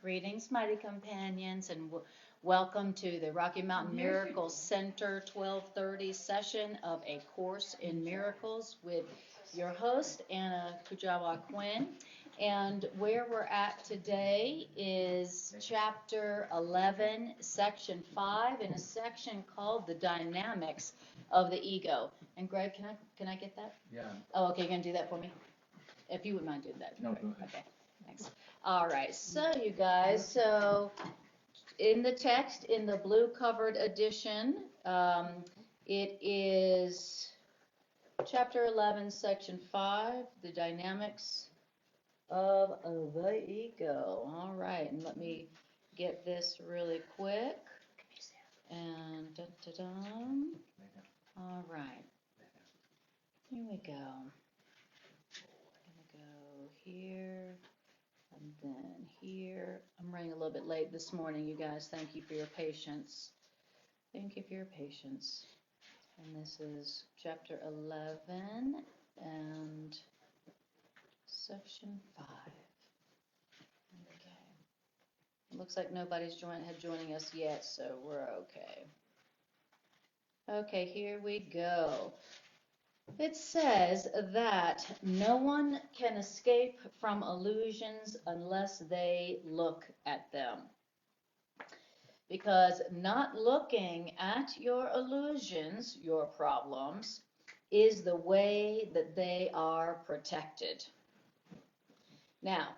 Greetings, mighty companions, and welcome to the Rocky Mountain Miracle Center 1230 session of A Course in Miracles with your host, Anna Kujawa-Quinn. And where we're at today is chapter 11, section 5, in a section called The Dynamics of the Ego. And Greg, can I get that? Yeah. Oh, okay, you're going to do that for me? If you wouldn't mind doing that. No, go ahead. Okay, thanks. All right, so you guys, in the text, in the blue covered edition, it is chapter 11, section 5, the dynamics of the ego. All right, and let me get this really quick. And dun-dun-dun. All right, here we go. I'm gonna go here. And then here, I'm running a little bit late this morning, you guys. Thank you for your patience. Thank you for your patience. And this is chapter 11 and section 5. Okay. It looks like nobody's joining us yet, so we're okay. Okay, here we go. It says that no one can escape from illusions unless they look at them. Because not looking at your illusions, your problems, is the way that they are protected. Now,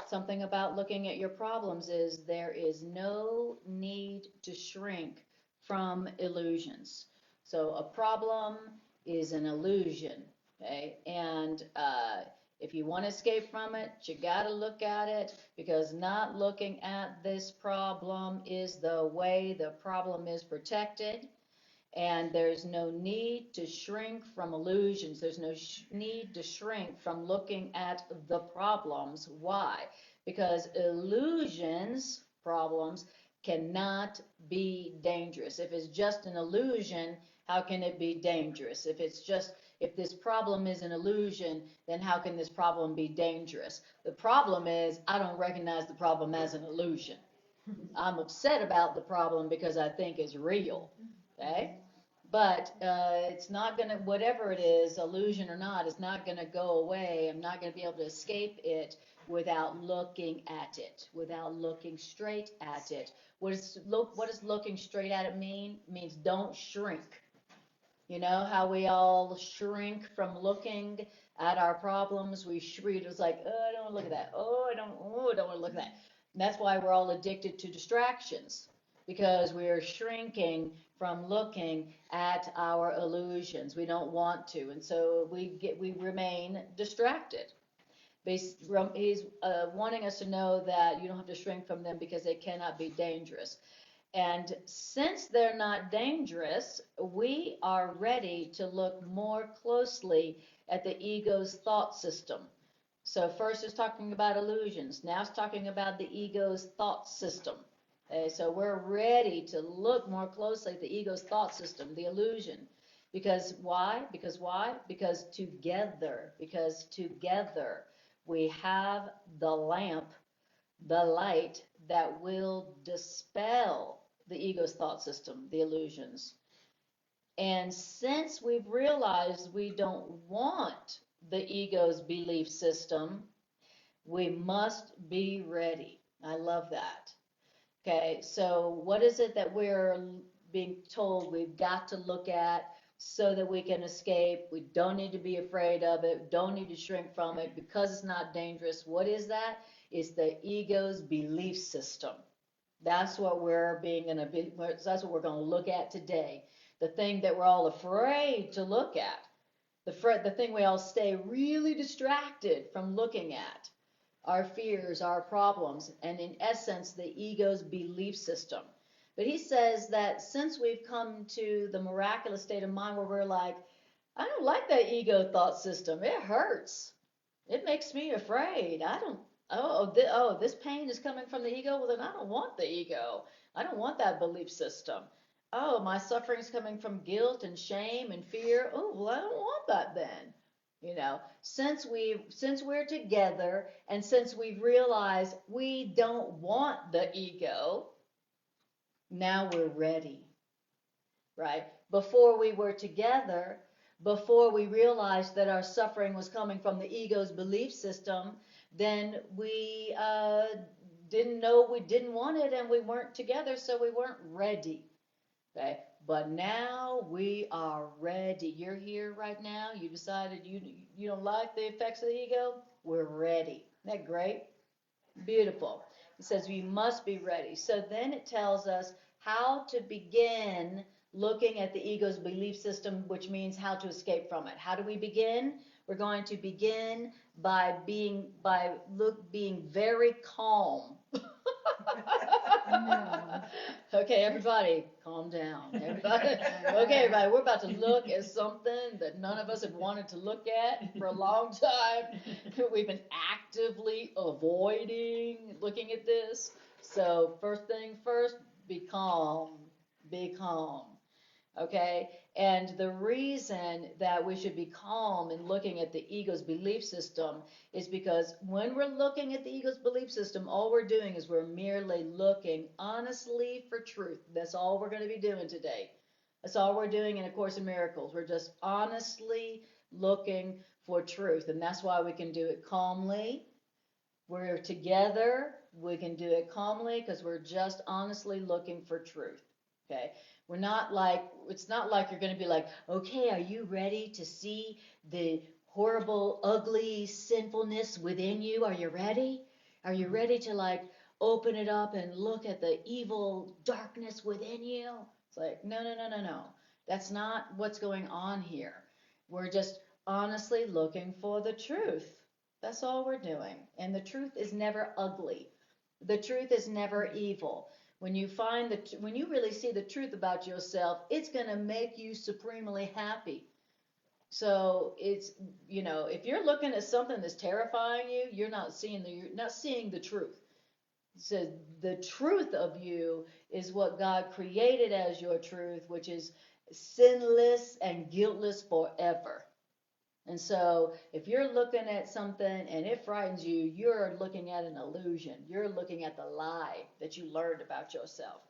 something about looking at your problems is there is no need to shrink from illusions. So a problem is an illusion, okay? And if you want to escape from it, you got to look at it, because not looking at this problem is the way the problem is protected. And there's no need to shrink from illusions. There's no need to shrink from looking at the problems. Why? Because illusions, problems, cannot be dangerous. If it's just an illusion, how can it be dangerous? If this problem is an illusion, then how can this problem be dangerous? The problem is I don't recognize the problem as an illusion. I'm upset about the problem because I think it's real, okay? But it's not going to, whatever it is, illusion or not, it's not going to go away. I'm not going to be able to escape it without looking at it, without looking straight at it. What does looking straight at it mean? It means don't shrink. You know how we all shrink from looking at our problems? It's like, oh, I don't want to look at that. I don't want to look at that. And that's why we're all addicted to distractions, because we're shrinking from looking at our illusions. We don't want to, and so we remain distracted. He's wanting us to know that you don't have to shrink from them because they cannot be dangerous. And since they're not dangerous, we are ready to look more closely at the ego's thought system. So first it's talking about illusions. Now it's talking about the ego's thought system. Okay, so we're ready to look more closely at the ego's thought system, the illusion. Because why? Because together we have the lamp, the light that will dispel the ego's thought system, the illusions. And since we've realized we don't want the ego's belief system, we must be ready. I love that. Okay, so what is it that we're being told we've got to look at so that we can escape? We don't need to be afraid of it, don't need to shrink from it because it's not dangerous. What is that? It's the ego's belief system. That's what that's what we're going to look at today. The thing that we're all afraid to look at. The thing we all stay really distracted from looking at. Our fears, our problems, and in essence, the ego's belief system. But he says that since we've come to the miraculous state of mind where we're like, I don't like that ego thought system. It hurts. It makes me afraid. This pain is coming from the ego. Well, then I don't want the ego. I don't want that belief system. Oh, my suffering's coming from guilt and shame and fear. Oh, well, I don't want that then. You know, since we're together and since we've realized we don't want the ego, now we're ready, right? Before we were together, before we realized that our suffering was coming from the ego's belief system, then we didn't know we didn't want it and we weren't together, so we weren't ready. Okay, but now we are ready. You're here right now. You decided you don't like the effects of the ego. We're ready. Isn't that great? Beautiful. It says we must be ready. So then it tells us how to begin looking at the ego's belief system, which means how to escape from it. How do we begin? We're going to begin by being very calm. No. Okay, everybody, calm down. Everybody, okay, everybody, we're about to look at something that none of us have wanted to look at for a long time. We've been actively avoiding looking at this. So first thing first, be calm. Be calm. Okay? And the reason that we should be calm in looking at the ego's belief system is because when we're looking at the ego's belief system, all we're doing is we're merely looking honestly for truth. That's all we're going to be doing today. That's all we're doing in A Course in Miracles. We're just honestly looking for truth. And that's why we can do it calmly. We're together. We can do it calmly because we're just honestly looking for truth. Okay? We're not like, it's not like you're going to be like, okay, are you ready to see the horrible, ugly sinfulness within you? Are you ready? Are you ready to like open it up and look at the evil darkness within you? It's like, no, no, no, no, no. That's not what's going on here. We're just honestly looking for the truth. That's all we're doing. And the truth is never ugly. The truth is never evil. When you when you really see the truth about yourself, it's going to make you supremely happy. So it's, you know, if you're looking at something that's terrifying you, you're not seeing the truth. So the truth of you is what God created as your truth, which is sinless and guiltless forever. And so if you're looking at something and it frightens you, you're looking at an illusion. You're looking at the lie that you learned about yourself.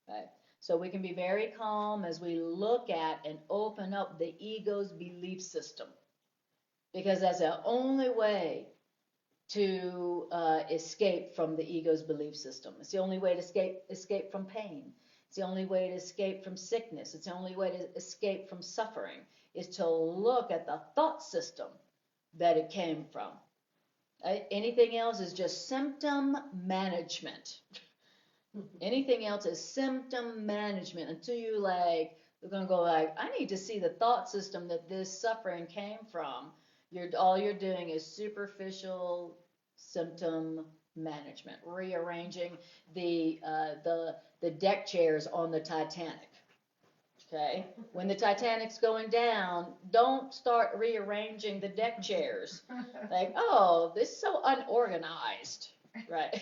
Okay? So we can be very calm as we look at and open up the ego's belief system, because that's the only way to escape from the ego's belief system. It's the only way to escape from pain. It's the only way to escape from sickness. It's the only way to escape from suffering, is to look at the thought system that it came from. Anything else is just symptom management. Anything else is symptom management until you like, you're going to go like, I need to see the thought system that this suffering came from. All you're doing is superficial symptom management, rearranging the deck chairs on the Titanic. Okay, when the Titanic's going down, don't start rearranging the deck chairs. Like, oh, this is so unorganized, right?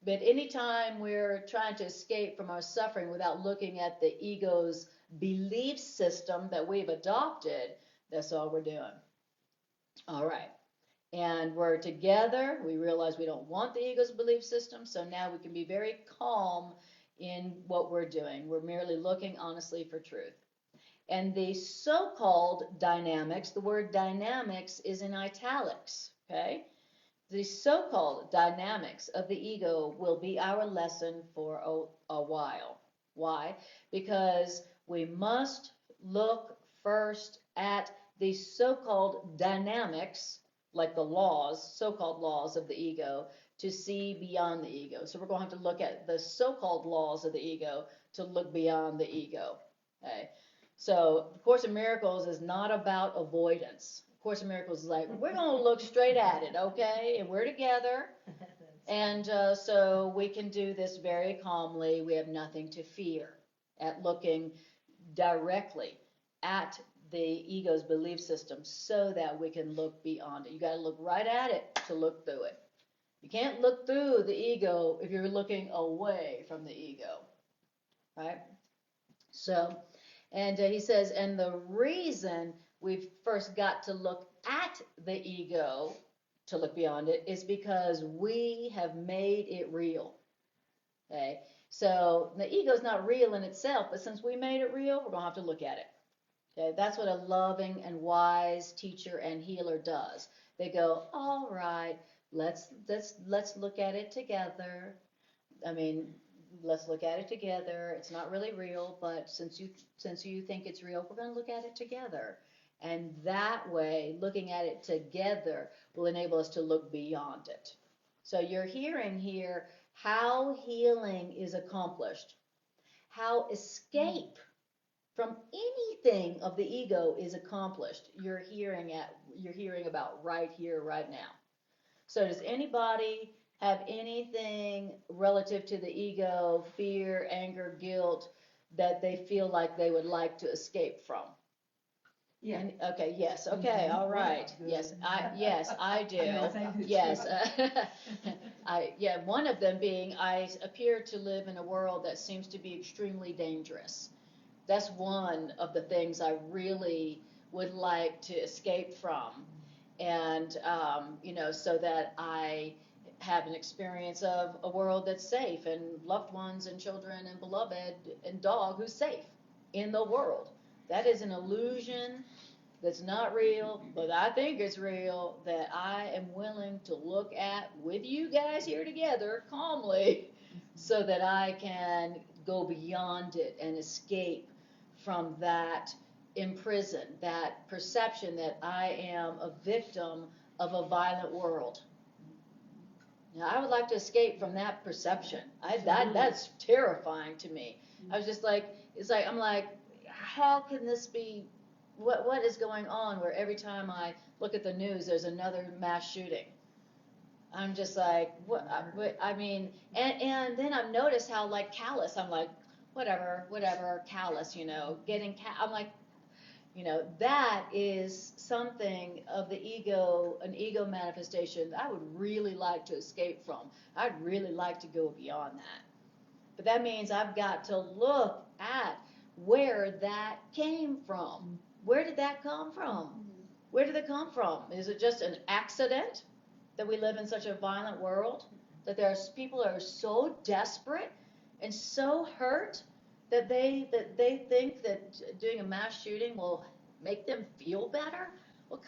But anytime we're trying to escape from our suffering without looking at the ego's belief system that we've adopted, that's all we're doing. All right. And we're together. We realize we don't want the ego's belief system, so now we can be very calm in what we're doing. We're merely looking honestly for truth. And the so-called dynamics, the word dynamics is in italics, okay? The so-called dynamics of the ego will be our lesson for a while. Why? Because we must look first at the so-called dynamics, like the laws, so-called laws of the ego, to see beyond the ego. So we're going to have to look at the so-called laws of the ego to look beyond the ego. Okay? So the Course in Miracles is not about avoidance. The Course in Miracles is like, we're going to look straight at it, okay? And we're together. And so we can do this very calmly. We have nothing to fear at looking directly at the ego's belief system so that we can look beyond it. You got to look right at it to look through it. You can't look through the ego if you're looking away from the ego, right? So, and he says, and the reason we've first got to look at the ego to look beyond it is because we have made it real. Okay? So the ego is not real in itself, but since we made it real, we're going to have to look at it. Okay? That's what a loving and wise teacher and healer does. They go, all right, let's look at it together. I mean, let's look at it together. It's not really real, but since you think it's real, we're going to look at it together. And that way, looking at it together will enable us to look beyond it. So you're hearing here how healing is accomplished, how escape from anything of the ego is accomplished. You're hearing about right here, right now. So does anybody have anything relative to the ego, fear, anger, guilt, that they feel like they would like to escape from? Yeah. Okay, yes, okay, all right. Yes, I do. Yes. One of them being I appear to live in a world that seems to be extremely dangerous. That's one of the things I really would like to escape from. And, so that I have an experience of a world that's safe and loved ones and children and beloved and dog who's safe in the world. That is an illusion that's not real, but I think it's real, that I am willing to look at with you guys here together calmly so that I can go beyond it and escape from that imprison, that perception that I am a victim of a violent world. Now, I would like to escape from that perception. That's terrifying to me. I was just like, I'm like, how can this be? What is going on where every time I look at the news, there's another mass shooting? I'm just like, what? I mean, and then I've noticed how like callous. I'm like, whatever, callous. I'm like, that is something of the ego, an ego manifestation that I would really like to escape from. I'd really like to go beyond that. But that means I've got to look at where that came from. Where did that come from? Where did it come from? Is it just an accident that we live in such a violent world? That there's people that are so desperate and so hurt that they think that doing a mass shooting will make them feel better? What's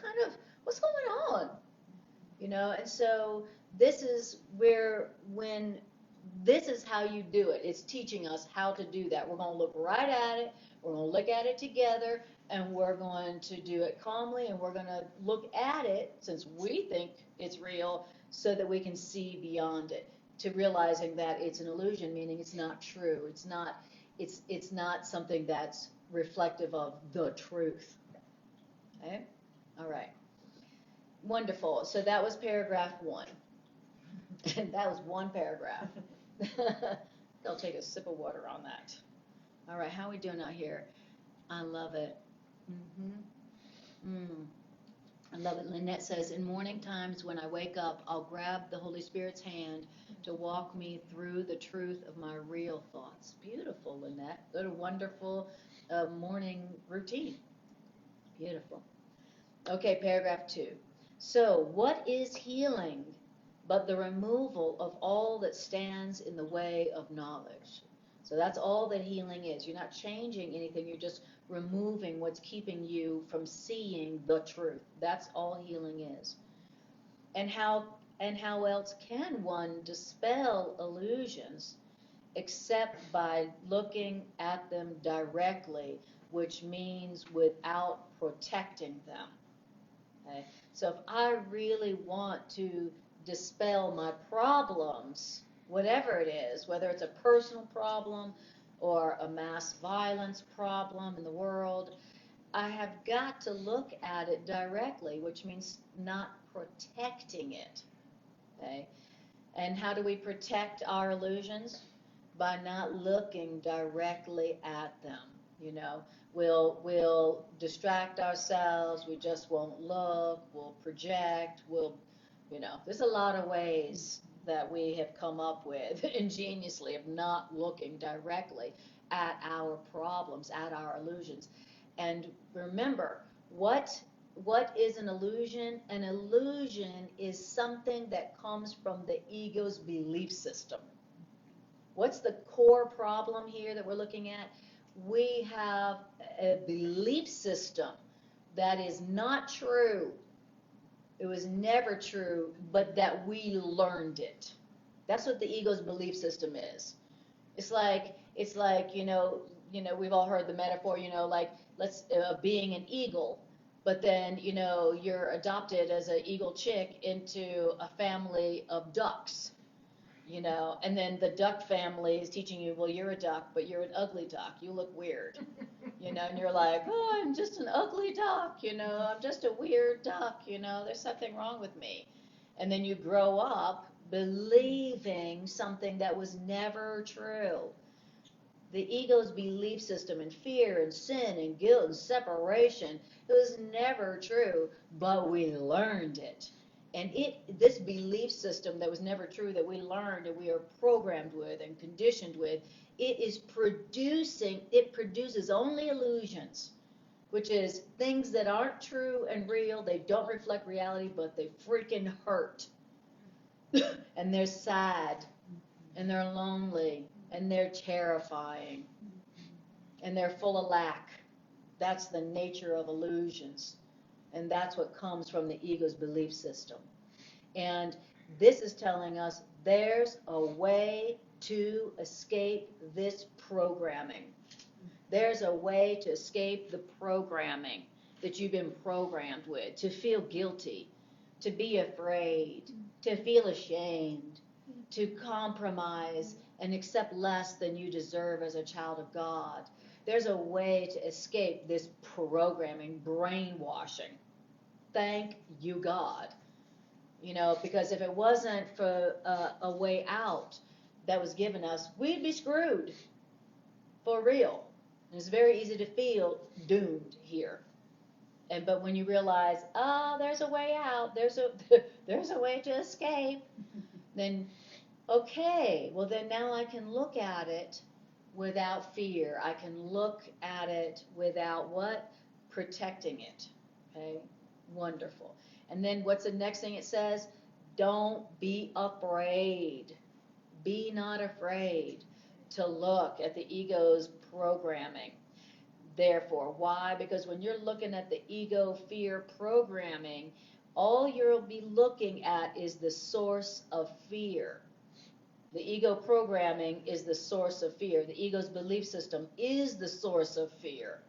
going on? And so this is this is how you do it. It's teaching us how to do that. We're going to look right at it. We're going to look at it together, and we're going to do it calmly, and we're going to look at it, since we think it's real, so that we can see beyond it, to realizing that it's an illusion, meaning it's not true. It's not something that's reflective of the truth. Okay? All right. Wonderful. So that was paragraph 1. And that was one paragraph. I'll take a sip of water on that. All right, how are we doing out here? I love it. I love it. Lynette says, in morning times when I wake up, I'll grab the Holy Spirit's hand to walk me through the truth of my real thoughts. Beautiful, Lynette. What a wonderful morning routine. Beautiful. Okay, paragraph 2. So, what is healing but the removal of all that stands in the way of knowledge? So that's all that healing is. You're not changing anything. You're just removing what's keeping you from seeing the truth. That's all healing is. And how else can one dispel illusions except by looking at them directly, which means without protecting them? Okay? So if I really want to dispel my problems, whatever it is, whether it's a personal problem or a mass violence problem in the world, I have got to look at it directly, which means not protecting it. Okay? And how do we protect our illusions? By not looking directly at them. We'll distract ourselves, we just won't look, we'll project, there's a lot of ways that we have come up with ingeniously of not looking directly at our problems, at our illusions. And remember, what what is an illusion? An illusion is something that comes from the ego's belief system. What's the core problem here that we're looking at? We have a belief system that is not true. It was never true, but that we learned it. That's what the ego's belief system is. It's like we've all heard the metaphor, like being an eagle, but then you're adopted as an eagle chick into a family of ducks, and then the duck family is teaching you, well, you're a duck, but you're an ugly duck. You look weird, and you're like, oh, I'm just an ugly duck, I'm just a weird duck, there's something wrong with me. And then you grow up believing something that was never true. The ego's belief system and fear and sin and guilt and separation, it was never true, but we learned it. And this belief system that was never true, that we learned and we are programmed with and conditioned with, it produces only illusions, which is things that aren't true and real. They don't reflect reality, but they freaking hurt. And they're sad, and they're lonely, and they're terrifying, and they're full of lack. That's the nature of illusions. And that's what comes from the ego's belief system. And this is telling us there's a way to escape this programming. There's a way to escape the programming that you've been programmed with, to feel guilty, to be afraid, to feel ashamed, to compromise and accept less than you deserve as a child of God. There's a way to escape this programming, brainwashing. Thank you, God. Because if it wasn't for a way out that was given us, we'd be screwed. For real. And it's very easy to feel doomed here. But when you realize, there's a way out, there's a way to escape, then, okay, well then now I can look at it without fear. I can look at it without what? Protecting it. Okay? Wonderful. And then what's the next thing it says? Don't be afraid. Be not afraid to look at the ego's programming. Therefore, why? Because when you're looking at the ego fear programming, all you'll be looking at is the source of fear. The ego programming is the source of fear. The ego's belief system is the source of fear.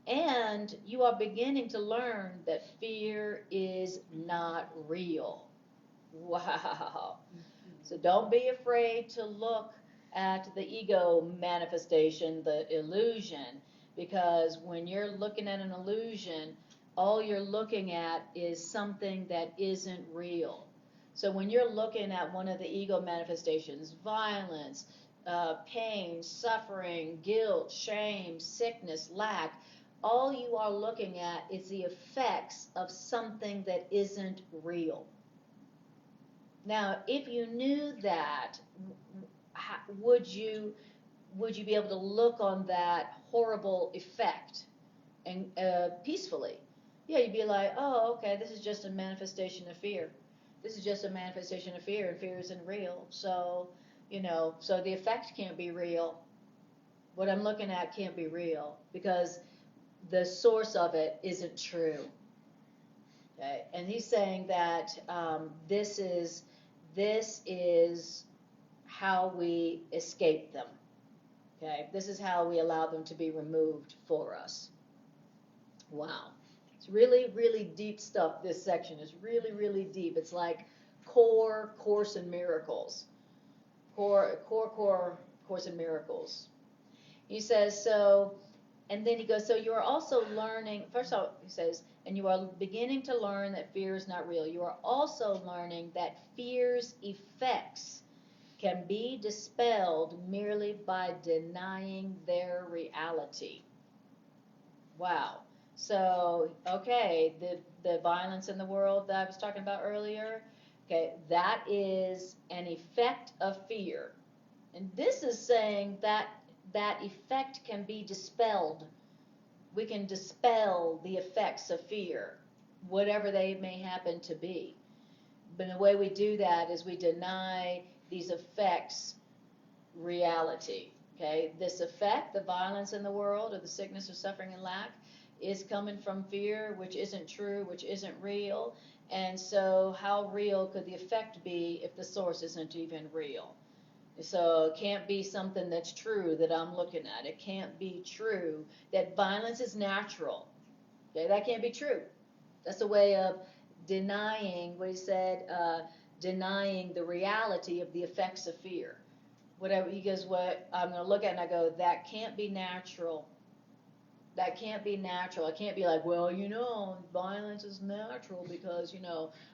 And you are beginning to learn that fear is not real. Wow. So don't be afraid to look at the ego manifestation, the illusion, because when you're looking at an illusion, all you're looking at is something that isn't real. So when you're looking at one of the ego manifestations, violence, pain, suffering, guilt, shame, sickness, lack, all you are looking at is the effects of something that isn't real. Now, if you knew that, would you be able to look on that horrible effect and peacefully? Yeah, you'd be like, oh, okay, this is just a manifestation of fear. This is just a manifestation of fear, and fear isn't real. So, so the effect can't be real. What I'm looking at can't be real because the source of it isn't true. Okay? And he's saying that this is how we escape them. Okay? This is how we allow them to be removed for us. Wow. It's really, really deep stuff. This section is really, really deep. It's like Course in Miracles. Course in Miracles. He says, so, and then he goes, so you are also learning, first of all, he says, and you are beginning to learn that fear is not real. You are also learning that fear's effects can be dispelled merely by denying their reality. Wow. So, okay, the violence in the world that I was talking about earlier, okay, that is an effect of fear. And this is saying that that effect can be dispelled We can dispel the effects of fear, whatever they may happen to be. But the way we do that is we deny these effects reality. Okay, this effect, the violence in the world, or the sickness or suffering and lack, is coming from fear, which isn't true, which isn't real. And so how real could the effect be if the source isn't even real? So it can't be something that's true that I'm looking at. It can't be true that violence is natural. Okay, that can't be true. That's a way of denying what he said, denying the reality of the effects of fear. Whatever he goes, what I'm going to look at, and I go, that can't be natural. That can't be natural. I can't be like, well, violence is natural because,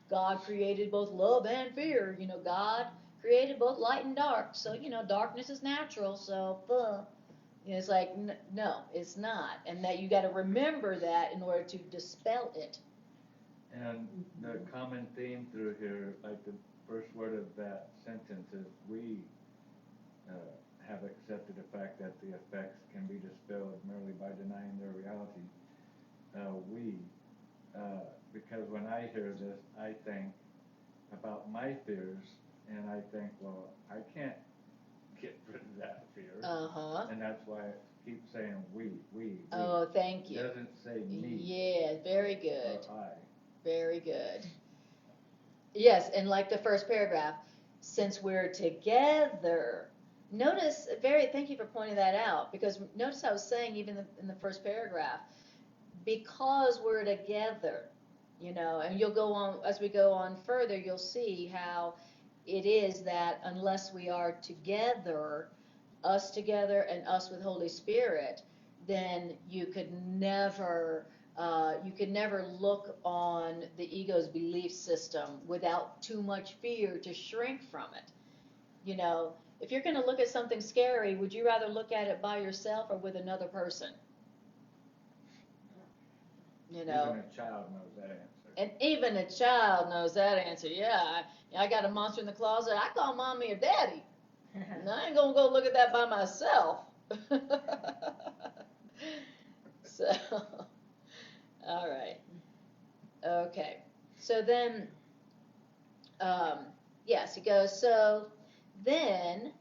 God created both love and fear. God created both light and dark. So, darkness is natural. So, it's like, no, it's not. And that you got to remember that in order to dispel it. And the common theme through here, like the first word of that sentence is we have accepted the fact that the effects can be dispelled merely by denying their reality. Because when I hear this, I think about my fears, and I think, well, I can't get rid of that fear. And that's why I keep saying we. Oh, thank you. It doesn't say me. Yeah, very good. Or I. Very good. Yes, and like the first paragraph, since we're together. Notice, thank you for pointing that out, because notice I was saying even in the first paragraph, because we're together, and you'll go on, as we go on further, you'll see how it is that unless we are together and us with Holy Spirit, then you could never look on the ego's belief system without too much fear to shrink from it. If you're going to look at something scary, would you rather look at it by yourself or with another person? Even a child knows that answer. And even a child knows that answer. Yeah, I got a monster in the closet. I call mommy or daddy. And I ain't going to go look at that by myself. So, all right. Okay. So then, yes, he goes, so then,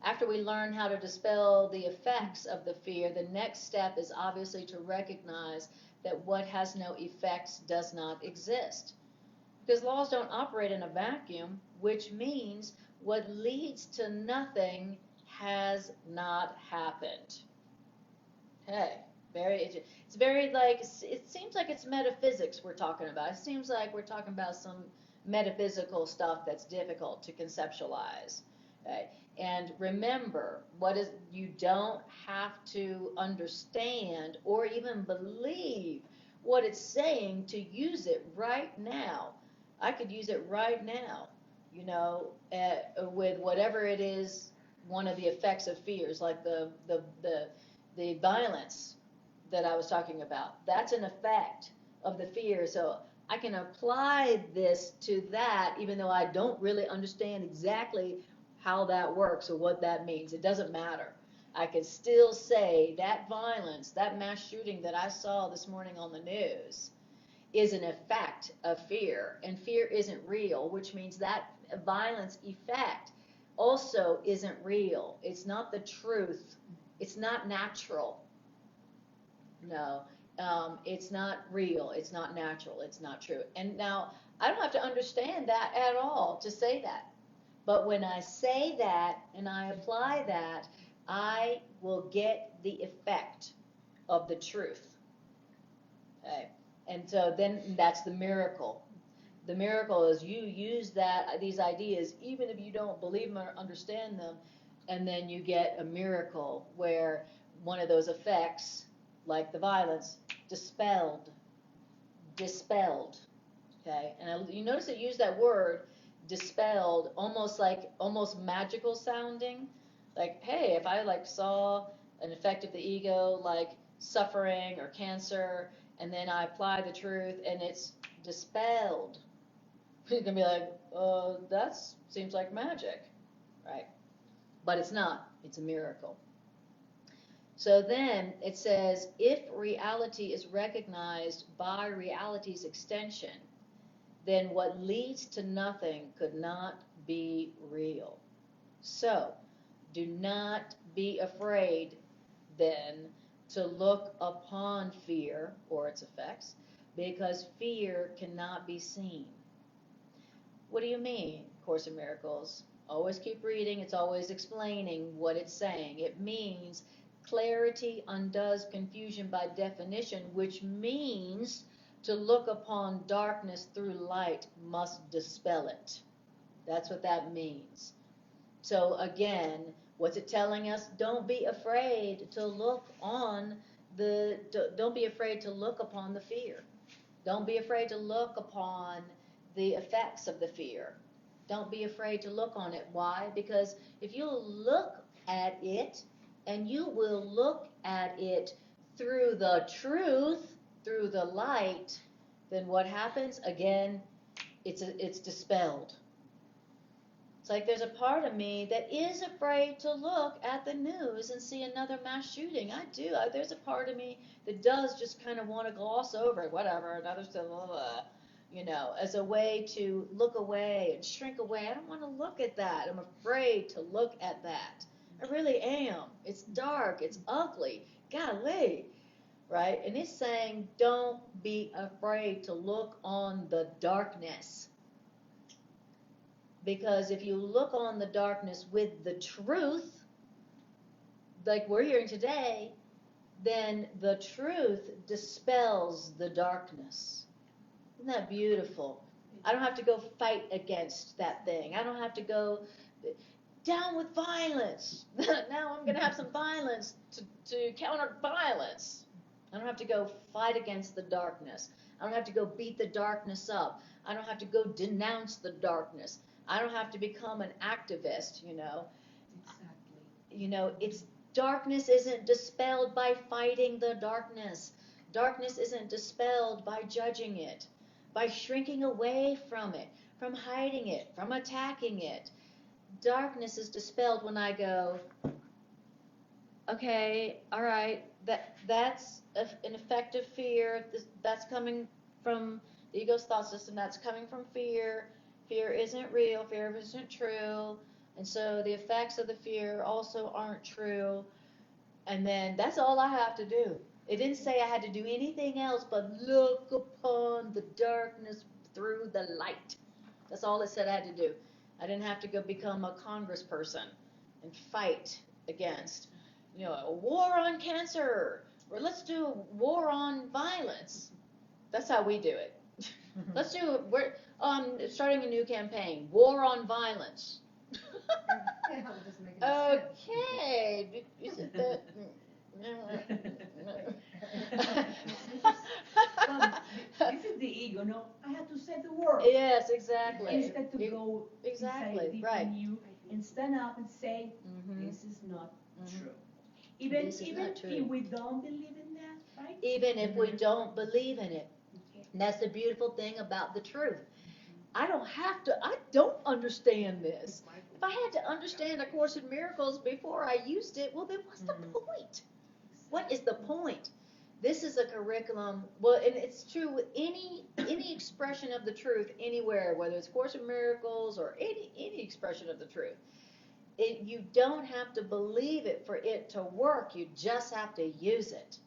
after we learn how to dispel the effects of the fear, the next step is obviously to recognize that what has no effects does not exist. Because laws don't operate in a vacuum, which means what leads to nothing has not happened. Okay, it's very like, it seems like it's metaphysics we're talking about. It seems like we're talking about some metaphysical stuff that's difficult to conceptualize. Okay. And remember, you don't have to understand or even believe what it's saying to use it right now. I could use it right now, with whatever it is, one of the effects of fears, like the violence that I was talking about. That's an effect of the fear. So I can apply this to that, even though I don't really understand exactly how that works or what that means. It doesn't matter. I can still say that violence, that mass shooting that I saw this morning on the news, is an effect of fear, and fear isn't real, which means that violence effect also isn't real. It's not the truth. It's not natural. No, it's not real. It's not natural. It's not true. And now, I don't have to understand that at all to say that. But when I say that and I apply that, I will get the effect of the truth. Okay? And so then that's the miracle. The miracle is you use these ideas, even if you don't believe them or understand them, and then you get a miracle where one of those effects, like the violence, dispelled. Okay? And you notice it used that word, dispelled, almost magical sounding. Like, hey, if I saw an effect of the ego, like suffering or cancer, and then I apply the truth and it's dispelled, you can be like, that seems like magic, right? But it's not. It's a miracle. So then it says, if reality is recognized by reality's extension, then what leads to nothing could not be real. So, do not be afraid then to look upon fear or its effects, because fear cannot be seen. What do you mean, Course in Miracles? Always keep reading, it's always explaining what it's saying. It means clarity undoes confusion by definition, which means to look upon darkness through light must dispel it. That's what that means. So again, what's it telling us? Don't be afraid to look on don't be afraid to look upon the fear. Don't be afraid to look upon the effects of the fear. Don't be afraid to look on it. Why? Because if you look at it, and you will look at it through the truth, through the light, then what happens? Again, it's dispelled. It's like there's a part of me that is afraid to look at the news and see another mass shooting. I do. There's a part of me that does just kind of want to gloss over it, whatever, another stuff, as a way to look away and shrink away. I don't want to look at that. I'm afraid to look at that. I really am. It's dark. It's ugly. Golly. Right? And it's saying, don't be afraid to look on the darkness. Because if you look on the darkness with the truth, like we're hearing today, then the truth dispels the darkness. Isn't that beautiful? I don't have to go fight against that thing. I don't have to go down with violence. Now I'm going to have some violence to counter violence. I don't have to go fight against the darkness. I don't have to go beat the darkness up. I don't have to go denounce the darkness. I don't have to become an activist, Exactly. It's darkness isn't dispelled by fighting the darkness. Darkness isn't dispelled by judging it, by shrinking away from it, from hiding it, from attacking it. Darkness is dispelled when I go, okay, all right, that's an effective fear. That's coming from the ego's thought system. That's coming from fear. Fear isn't real, fear isn't true, and so the effects of the fear also aren't true, and then that's all I have to do. It didn't say I had to do anything else but look upon the darkness through the light. That's all it said I had to do. I didn't have to go become a congressperson and fight against, a war on cancer, or let's do a war on violence. That's how we do it. Let's do we're starting a new campaign, war on violence. Yeah, it doesn't make any sense. Okay, is it the? This is the ego, no? I have to save the world. Yes, exactly. Instead to go exactly, inside deep right. in you and stand up and say, this is not true. Even This is even not true. if we don't believe in that, right? Even if we don't believe in it. And that's the beautiful thing about the truth. I don't understand this. If I had to understand A Course in Miracles before I used it, well, then what's the point? What is the point? This is a curriculum, well, and it's true with any expression of the truth anywhere, whether it's Course in Miracles or any expression of the truth. You don't have to believe it for it to work. You just have to use it.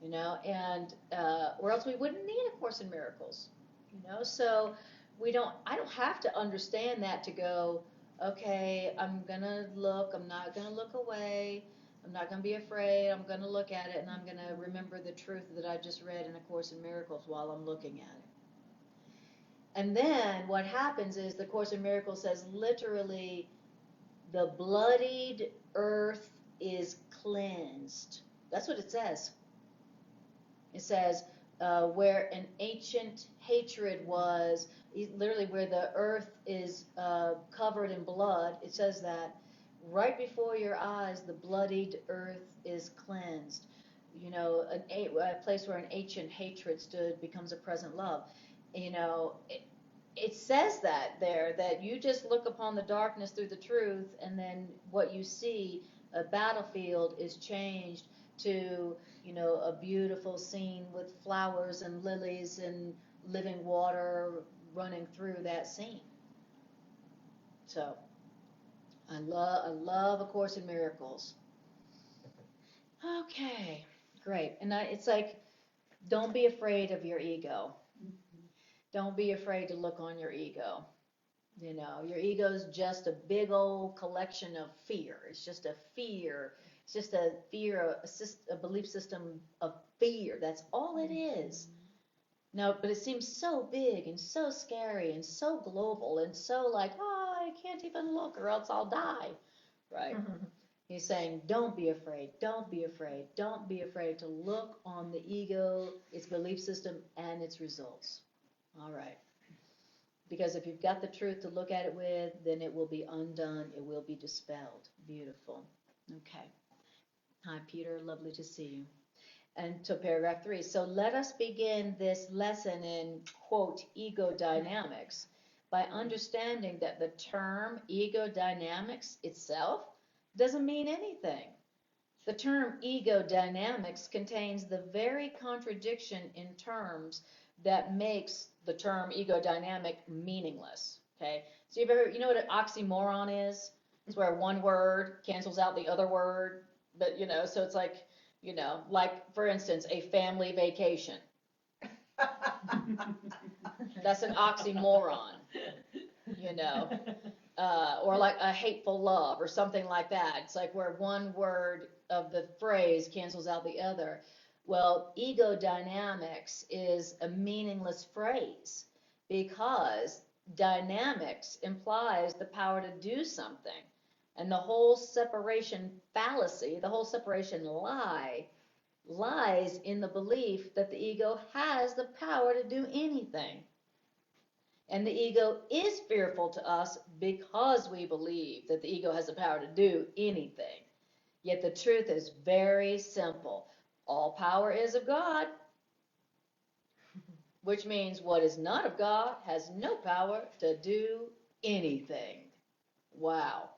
And or else we wouldn't need A Course in Miracles. So I don't have to understand that to go, okay, I'm gonna look, I'm not gonna look away, I'm not gonna be afraid, I'm gonna look at it, and I'm gonna remember the truth that I just read in A Course in Miracles while I'm looking at it. And then what happens is the Course in Miracles says literally, the bloodied earth is cleansed. That's what it says. It says, where an ancient hatred was, literally where the earth is covered in blood, it says that right before your eyes, the bloodied earth is cleansed. A place where an ancient hatred stood becomes a present love. It says that there, that you just look upon the darkness through the truth, and then what you see A battlefield is changed to, you know, a beautiful scene with flowers and lilies and living water running through that scene. So, I love A Course in Miracles. Okay, great. And it's like, don't be afraid of your ego. Don't be afraid to look on your ego. You know, your ego is just a big old collection of fear. It's just a fear. It's just a fear, a belief system of fear. That's all it is. No, but it seems so big and so scary and so global and so like, oh, I can't even look or else I'll die, right? He's saying, don't be afraid, don't be afraid, don't be afraid to look on the ego, its belief system, and its results. All right. Because if you've got the truth to look at it with, then it will be undone, it will be dispelled. Beautiful. Okay. Hi, Peter, lovely to see you. And to paragraph 3. So let us begin this lesson in, quote, ego dynamics by understanding that the term ego dynamics itself doesn't mean anything. The term ego dynamics contains the very contradiction in terms that makes the term ego dynamic meaningless. Okay? So you know what an oxymoron is? It's where one word cancels out the other word, but you know, so it's like, you know, like for instance, a family vacation. That's an oxymoron, you know, or like a hateful love or something like that. It's like where one word of the phrase cancels out the other. Well, ego dynamics is a meaningless phrase because dynamics implies the power to do something. And the whole separation fallacy, the whole separation lie, lies in the belief that the ego has the power to do anything. And the ego is fearful to us because we believe that the ego has the power to do anything. Yet the truth is very simple. All power is of God, which means what is not of God has no power to do anything. Wow.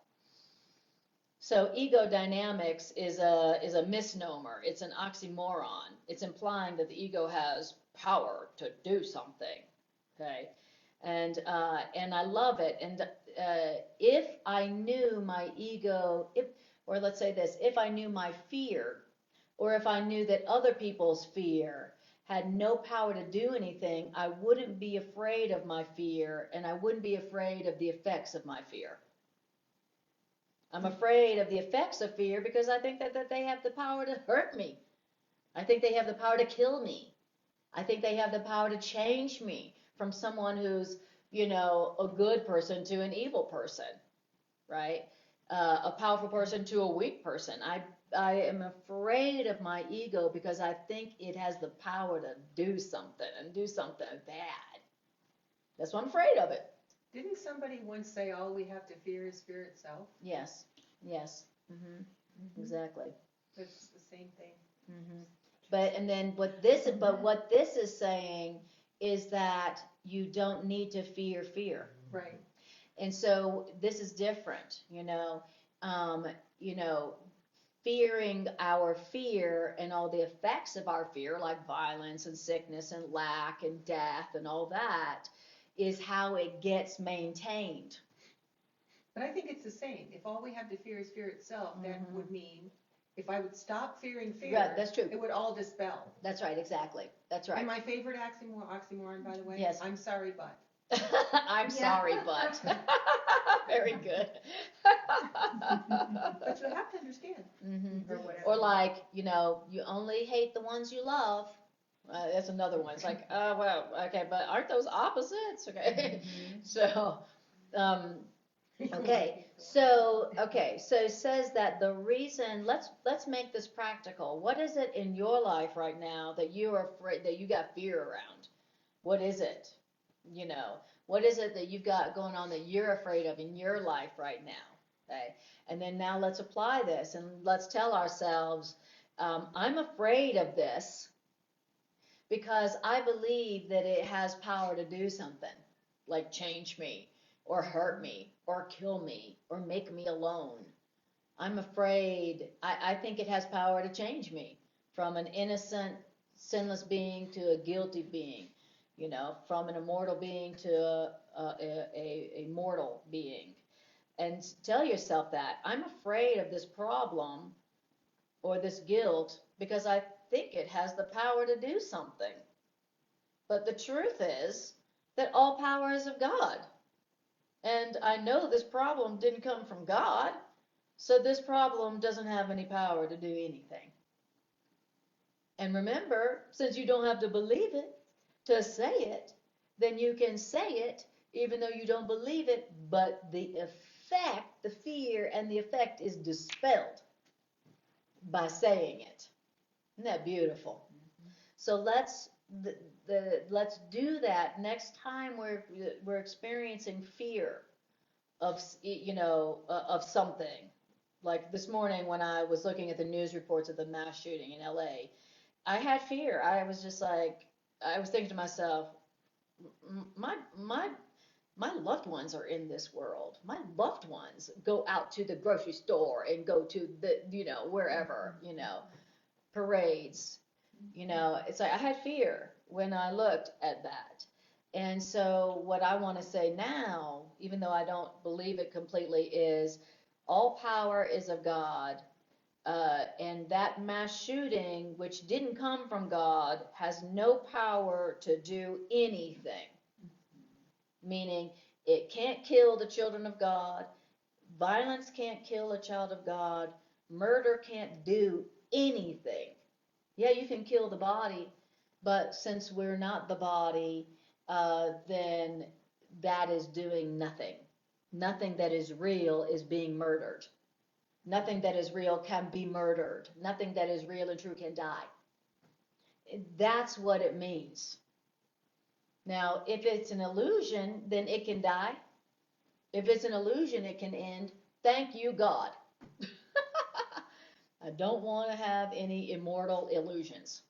So ego dynamics is a misnomer. It's an oxymoron. It's implying that the ego has power to do something. Okay, and I love it. And if I knew my ego, or let's say this, if I knew my fear, or if I knew that other people's fear had no power to do anything, I wouldn't be afraid of my fear, and I wouldn't be afraid of the effects of my fear. I'm afraid of the effects of fear because I think that they have the power to hurt me. I think they have the power to kill me. I think they have the power to change me from someone who's, you know, a good person to an evil person, right? A powerful person to a weak person. I am afraid of my ego because I think it has the power to do something and do something bad. That's why I'm afraid of it. Didn't somebody once say all we have to fear is fear itself? Yes, yes, exactly. It's the same thing. But what this is saying is that you don't need to fear fear. Right. And so this is different, you know, fearing our fear and all the effects of our fear, like violence and sickness and lack and death and all that, is how it gets maintained. But I think it's the same. If all we have to fear is fear itself, that would mean if I would stop fearing fear, Right, that's true. it would all dispel. That's right, exactly. That's right. And my favorite oxymoron, by the way, Yes. I'm sorry, but. I'm sorry, but. Very good. But you have to understand. Or whatever. Or like, you know, you only hate the ones you love. That's another one. It's like, oh, well, okay, but aren't those opposites? Okay. So, okay. So it says that the reason, let's make this practical. What is it in your life right now that you are afraid, that you got fear around? What is it? You know, what is it that you've got going on that you're afraid of in your life right now? Okay. And then now let's apply this and let's tell ourselves, I'm afraid of this because I believe that it has power to do something, like change me, or hurt me, or kill me, or make me alone. I'm afraid. I think it has power to change me from an innocent, sinless being to a guilty being, from an immortal being to a mortal being. And tell yourself that. I'm afraid of this problem or this guilt because I think it has the power to do something. But the truth is that all power is of God. And I know this problem didn't come from God, so this problem doesn't have any power to do anything. And remember, since you don't have to believe it to say it, then you can say it even though you don't believe it, but the effect, the fear and the effect is dispelled by saying it. Isn't that beautiful? So let's do that next time we're experiencing fear of something. Like this morning when I was looking at the news reports of the mass shooting in LA, I had fear. I was just like, I was thinking to myself, my loved ones are in this world. My loved ones go out to the grocery store and go to the, wherever, parades. It's like I had fear when I looked at that. And so what I want to say now, even though I don't believe it completely, is all power is of God. And that mass shooting, which didn't come from God, has no power to do anything. Meaning, it can't kill the children of God. Violence can't kill a child of God. Murder can't do anything. Yeah, you can kill the body, but since we're not the body, then that is doing nothing. Nothing that is real is being murdered. Nothing that is real can be murdered. Nothing that is real and true can die. That's what it means. Now, if it's an illusion, then it can die. If it's an illusion, it can end. Thank you, God. I don't want to have any immortal illusions.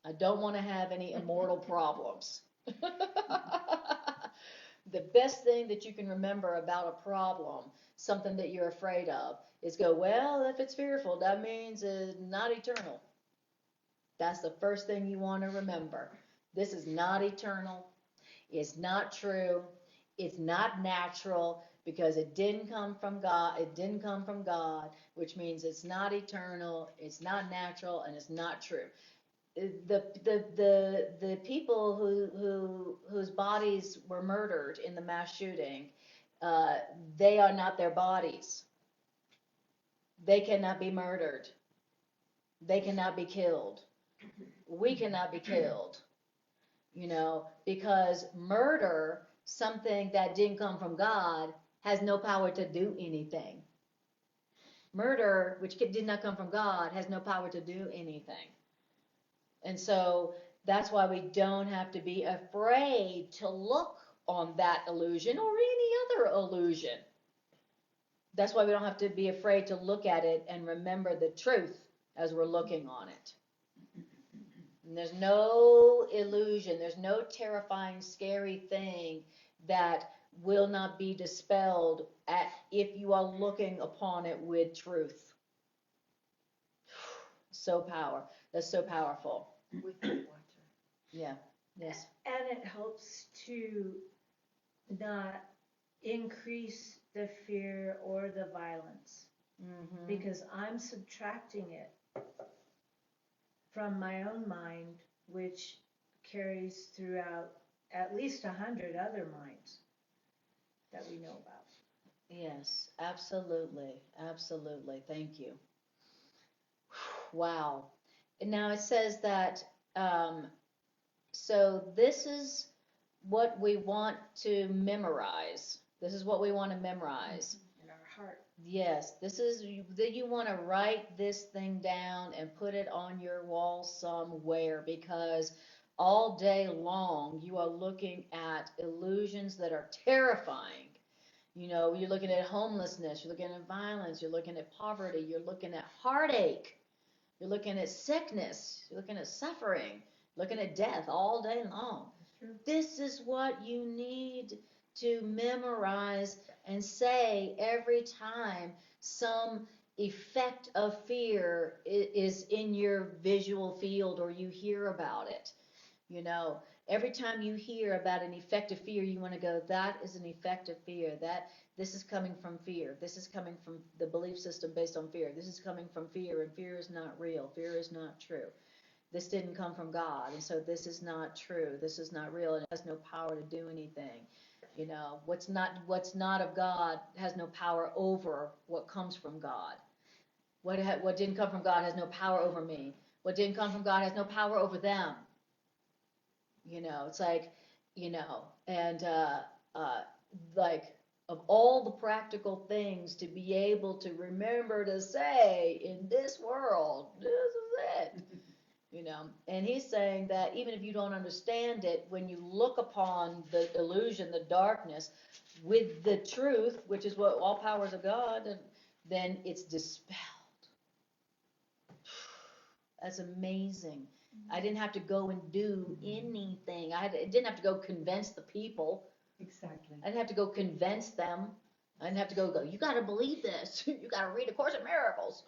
I don't want to have any immortal problems. The best thing that you can remember about a problem, something that you're afraid of, is go, well, if it's fearful, that means it's not eternal. That's the first thing you want to remember. This is not eternal. It's not true. It's not natural because it didn't come from God. It didn't come from God, which means it's not eternal, it's not natural, and it's not true. The people whose bodies were murdered in the mass shooting, they are not their bodies. They cannot be murdered. They cannot be killed. We cannot be killed, because murder, something that didn't come from God, has no power to do anything. Murder, which did not come from God, has no power to do anything. And so that's why we don't have to be afraid to look on that illusion or any other illusion. That's why we don't have to be afraid to look at it and remember the truth as we're looking on it. And there's no illusion, there's no terrifying, scary thing that will not be dispelled if you are looking upon it with truth. That's so powerful. With the water. Yeah. Yes. And it helps to not increase the fear or the violence, because I'm subtracting it from my own mind, which carries throughout at least 100 other minds that we know about. Yes, absolutely. Absolutely. Thank you. Wow. And now it says that, so this is what we want to memorize. This is what we want to memorize. In our heart. Yes, this is that you want to write this thing down and put it on your wall somewhere, because all day long you are looking at illusions that are terrifying. You're looking at homelessness, you're looking at violence, you're looking at poverty, you're looking at heartache, you're looking at sickness, you're looking at suffering, looking at death all day long. This is what you need to memorize and say every time some effect of fear is in your visual field or you hear about it. You know, every time you hear about an effect of fear, you want to go, that is an effect of fear. This is coming from fear. This is coming from the belief system based on fear. This is coming from fear, and fear is not real. Fear is not true. This didn't come from God, and so this is not true. This is not real, and it has no power to do anything. You know, what's not of God has no power over what comes from God. What didn't come from God has no power over me. What didn't come from God has no power over them. You know, it's like, you know, and like, of all the practical things to be able to remember to say in this world, this is it. You know, and he's saying that even if you don't understand it, when you look upon the illusion, the darkness, with the truth, which is what all powers of God, then it's dispelled. That's amazing. I didn't have to go and do anything. I didn't have to go convince the people. Exactly. I didn't have to go convince them. I didn't have to go, you got to believe this. You got to read A Course in Miracles.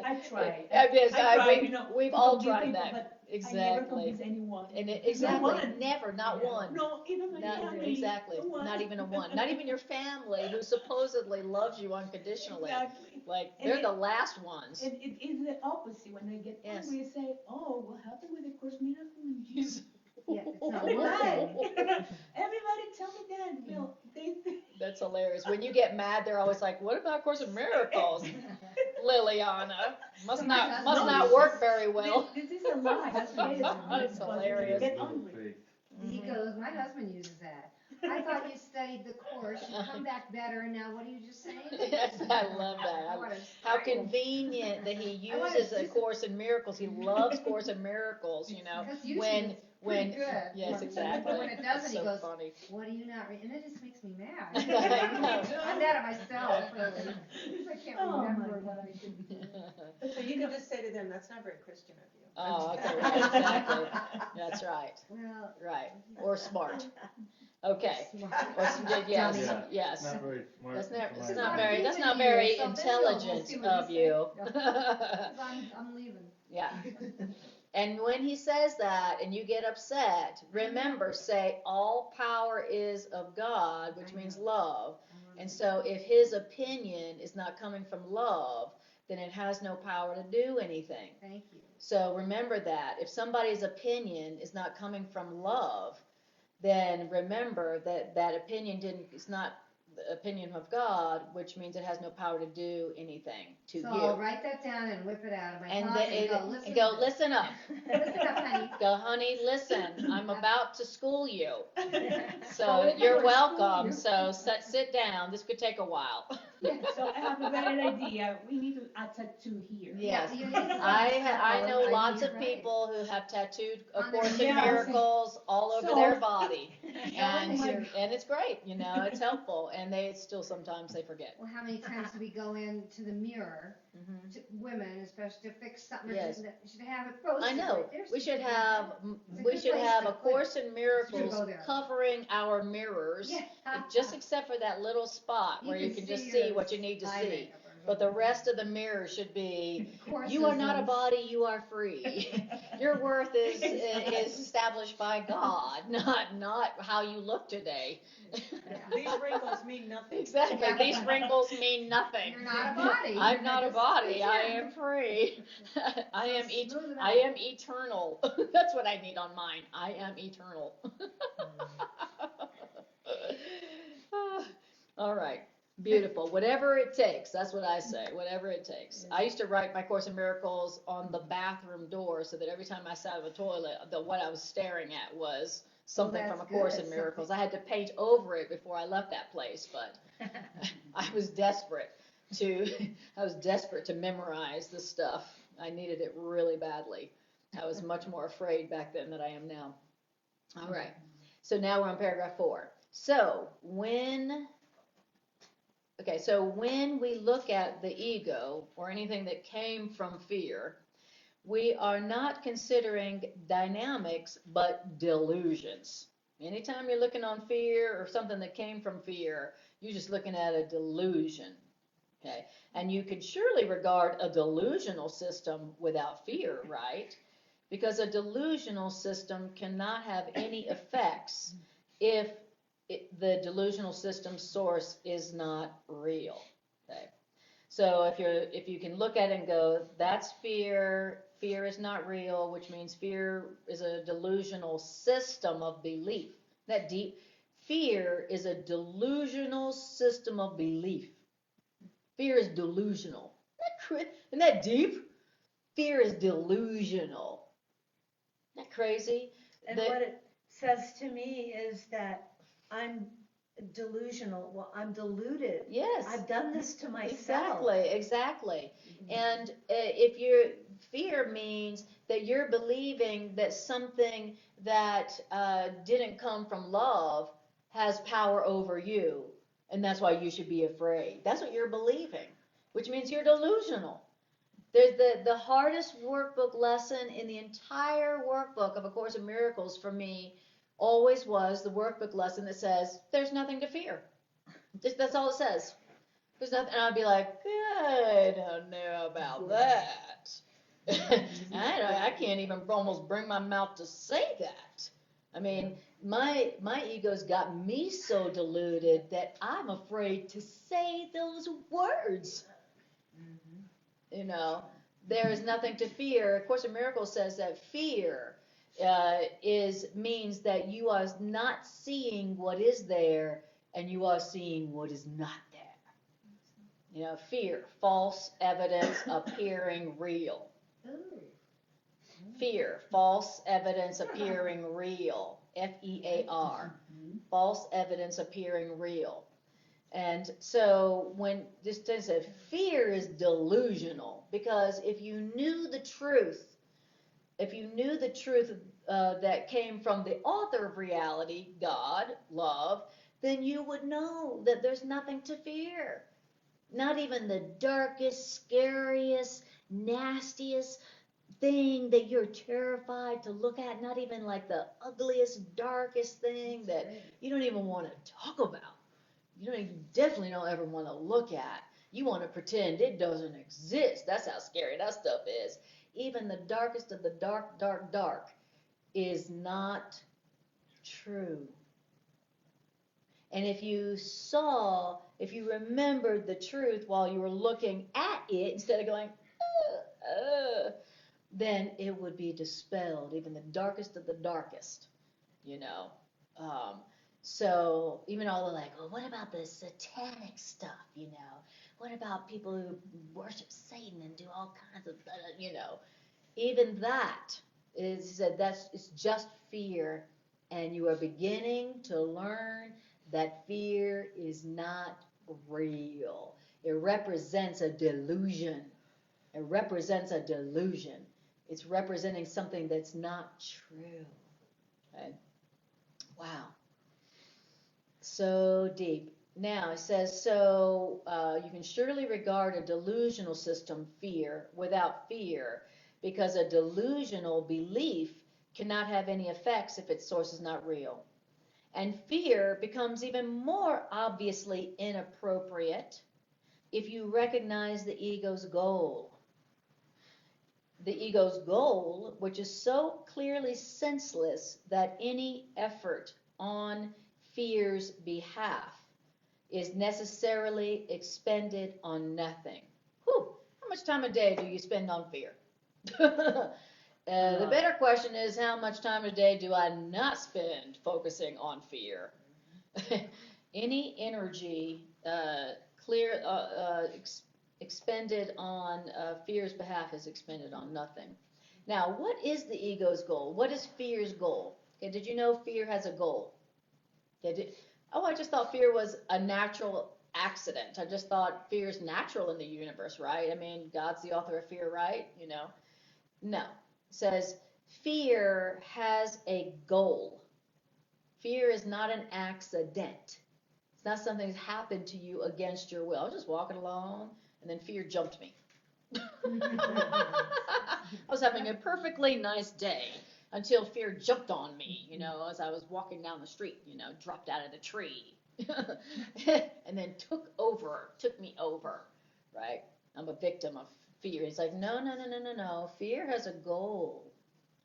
I tried. Yes, I tried, you know, we've to all convince tried people, that. but Exactly. I never convinced anyone. And No exactly, one. never, not one. No, even my family. Exactly, No one. not even a one. Not even your family, who supposedly loves you unconditionally. Exactly. Like, And they're the last ones. And it is the opposite. When I get Yes. angry, I say, oh, what happened with the Course Miracle in you? Yeah, it's not Everybody, working. everybody tell me that. You know, That's hilarious. When you get mad, they're always like, what about Course in Miracles? Liliana, must So my not husband work very well. This is a lie. That's hilarious. Get angry. He goes, my husband uses that. I thought you studied the course, you come back better, and now what are you just saying? Yes, I love that. I wanna How strangle him. convenient that he I wanna uses A just- Course in Miracles. He loves Course in Miracles, you know. Because usually When, it's pretty good. yes, But exactly. when it doesn't, he So goes, funny. what are you not reading? And it just makes me mad. I know. I'm mad at myself, really. Because I can't Oh, my remember what God. I should be doing. So you can just say to them, that's not very Christian of you. Oh, okay, right, exactly. That's right, Well, right. Or smart. Okay. smart. Or yes, Yeah, yes. Not very smart. That's not, for it's my not mom. very, that's not Leaving you, very so then we'll see intelligent what of you say. you. I'm leaving. Yeah. And when he says that and you get upset, remember, say, all power is of God, which I means know. love. And so if his opinion is not coming from love, then it has no power to do anything. Thank you. So remember that. If somebody's opinion is not coming from love, then remember that that opinion is not the opinion of God, which means it has no power to do anything to So you. I'll write that down and whip it out of my And pocket and go, listen. and go, listen up. Listen up, honey. Go, honey, listen, I'm about to school you. So Oh, you're we're gonna school welcome. you. So sit down. This could take a while. So I have a better idea. We need to add tattoo here. Yes. Yeah, you need to I Oh, know I lots think of you're right. people who have tattooed A On Course their in nails. Miracles all over So- their body. And Oh my- and it's great, you know, it's helpful. And they still sometimes they forget. Well, how many times do we go into the mirror, Mhm. to women especially, to fix something? Or Yes. should have it posted. I know. right there so We you should can have It's a we good should place have to A put it. Course in Miracles go there. covering our mirrors, Yeah. just except for that little spot where you can just see what you need to eye see. makeup or But the something. rest of the mirror should be, Courses you are not a and- body, you are free. Your worth is established by God, not how you look today. These wrinkles mean nothing. Exactly. Yeah. These wrinkles mean nothing. You're not a body. I'm not a Just body. pretend. I am free. I am Smooth it I out. am eternal. That's what I need on mine. I am eternal. All right. Beautiful. Whatever it takes. That's what I say. Whatever it takes. I used to write my Course in Miracles on the bathroom door so that every time I sat in the toilet, what I was staring at was something Well, from A that's Course good. in Miracles. I had to paint over it before I left that place, but I was desperate to memorize the stuff. I needed it really badly. I was much more afraid back then than I am now. All right. So now we're on paragraph 4. So when we look at the ego or anything that came from fear, we are not considering dynamics but delusions. Anytime you're looking on fear or something that came from fear, you're just looking at a delusion. Okay? And you could surely regard a delusional system without fear, right? Because a delusional system cannot have any effects if the delusional system source is not real. Okay? So if you can look at it and go, that's fear, fear is not real, which means fear is a delusional system of belief. That deep. Fear is a delusional system of belief. Fear is delusional. Isn't that deep? Fear is delusional. Isn't that crazy? And what it says to me is that I'm delusional. Well, I'm deluded. Yes. I've done this to myself. Exactly. And fear means that you're believing that something that didn't come from love has power over you, and that's why you should be afraid. That's what you're believing, which means you're delusional. There's the hardest workbook lesson in the entire workbook of A Course in Miracles for me always was the workbook lesson that says, there's nothing to fear. That's all it says. There's nothing, and I'd be like, I don't know about that. I can't even almost bring my mouth to say that. I mean, my ego's got me so deluded that I'm afraid to say those words. You know, there is nothing to fear. A Course in Miracles says that fear means that you are not seeing what is there, and you are seeing what is not there. You know, fear, false evidence appearing real. Fear, false evidence appearing real. F-E-A-R. False evidence appearing real. And so when this says fear is delusional, because if you knew the truth, that came from the author of reality, God, love, then you would know that there's nothing to fear. Not even the darkest, scariest, nastiest thing that you're terrified to look at, not even like the ugliest, darkest thing that you don't even want to talk about. You definitely don't ever want to look at. You want to pretend it doesn't exist. That's how scary that stuff is. Even the darkest of the dark, dark, dark is not true. And if you remembered the truth while you were looking at it, instead of going, then it would be dispelled, even the darkest of the darkest, you know. So even all the well, what about the satanic stuff, you know? What about people who worship Satan and do all kinds of, you know? Even that it's just fear, and you are beginning to learn that fear is not real. It represents a delusion. It represents a delusion. It's representing something that's not true. Okay? Wow. So deep. Now it says, you can surely regard a delusional system, fear, without fear, because a delusional belief cannot have any effects if its source is not real. And fear becomes even more obviously inappropriate if you recognize the ego's goal. The ego's goal, which is so clearly senseless that any effort on fear's behalf is necessarily expended on nothing. Whew, how much time a day do you spend on fear? The better question is, how much time a day do I not spend focusing on fear? Any energy expended on fear's behalf is expended on nothing. Now, what is the ego's goal? What is fear's goal? Okay, did you know fear has a goal? Okay, I just thought fear was a natural accident. I just thought fear is natural in the universe, right? I mean, God's the author of fear, right? You know? No. It says fear has a goal. Fear is not an accident. It's not something that's happened to you against your will. I was just walking along, and then fear jumped me. I was having a perfectly nice day. until fear jumped on me, as I was walking down the street, dropped out of the tree, and then took me over, right? I'm a victim of fear. It's like, no, no, no, no, no, no. Fear has a goal.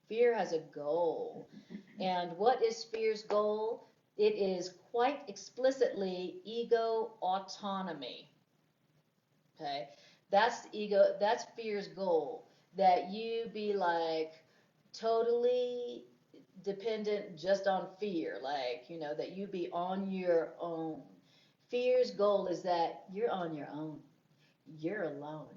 Fear has a goal. And what is fear's goal? It is quite explicitly ego autonomy. Okay? That's fear's goal. That you be like totally dependent just on fear, like, that you be on your own. Fear's goal is that you're on your own. You're alone.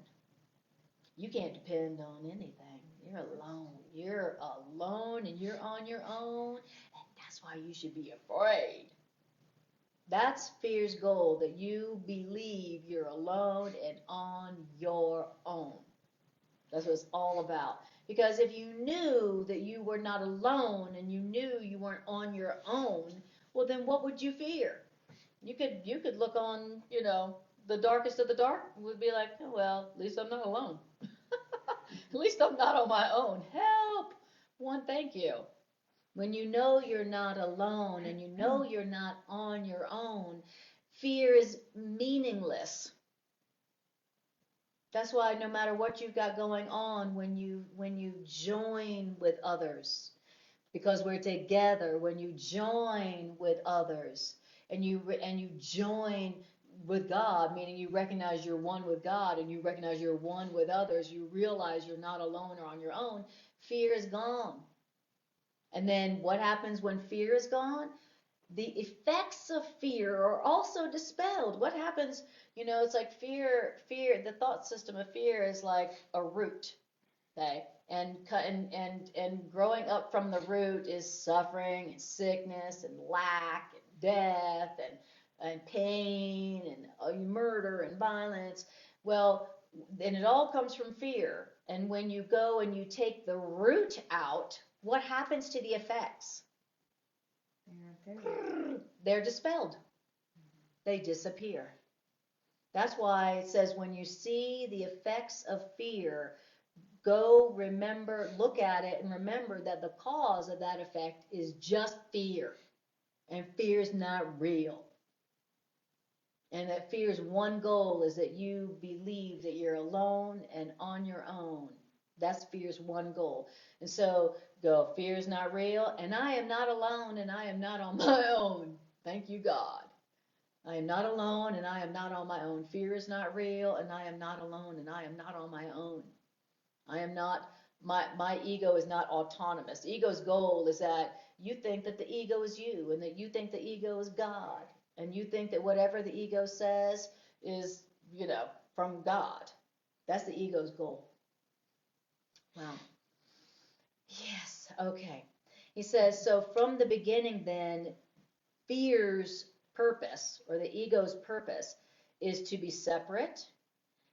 You can't depend on anything. You're alone. You're alone and you're on your own, and that's why you should be afraid. That's fear's goal, that you believe you're alone and on your own. That's what it's all about. Because if you knew that you were not alone and you knew you weren't on your own, well, then what would you fear? You could look on, the darkest of the dark, would be like, oh, well, at least I'm not alone. At least I'm not on my own. Help! One, thank you. When you know you're not alone and you know you're not on your own, fear is meaningless. That's why no matter what you've got going on, when you join with others, because we're together, when you join with others and you join with God, meaning you recognize you're one with God and you recognize you're one with others, you realize you're not alone or on your own, fear is gone. And then what happens when fear is gone? The effects of fear are also dispelled. What happens, it's like fear, the thought system of fear is like a root, okay? And growing up from the root is suffering and sickness and lack and death and pain and murder and violence. Well, and it all comes from fear. And when you go and you take the root out, what happens to the effects? They're dispelled. They disappear. That's why it says when you see the effects of fear, look at it and remember that the cause of that effect is just fear. And fear is not real. And that fear's one goal is that you believe that you're alone and on your own. That's fear's one goal. And so fear is not real, and I am not alone, and I am not on my own. Thank you, God. I am not alone, and I am not on my own. Fear is not real, and I am not alone, and I am not on my own. I am not, my ego is not autonomous. The ego's goal is that you think that the ego is you, and that you think the ego is God, and you think that whatever the ego says is, from God. That's the ego's goal. Wow. Yes, okay. He says, so from the beginning then, fear's purpose, or the ego's purpose, is to be separate,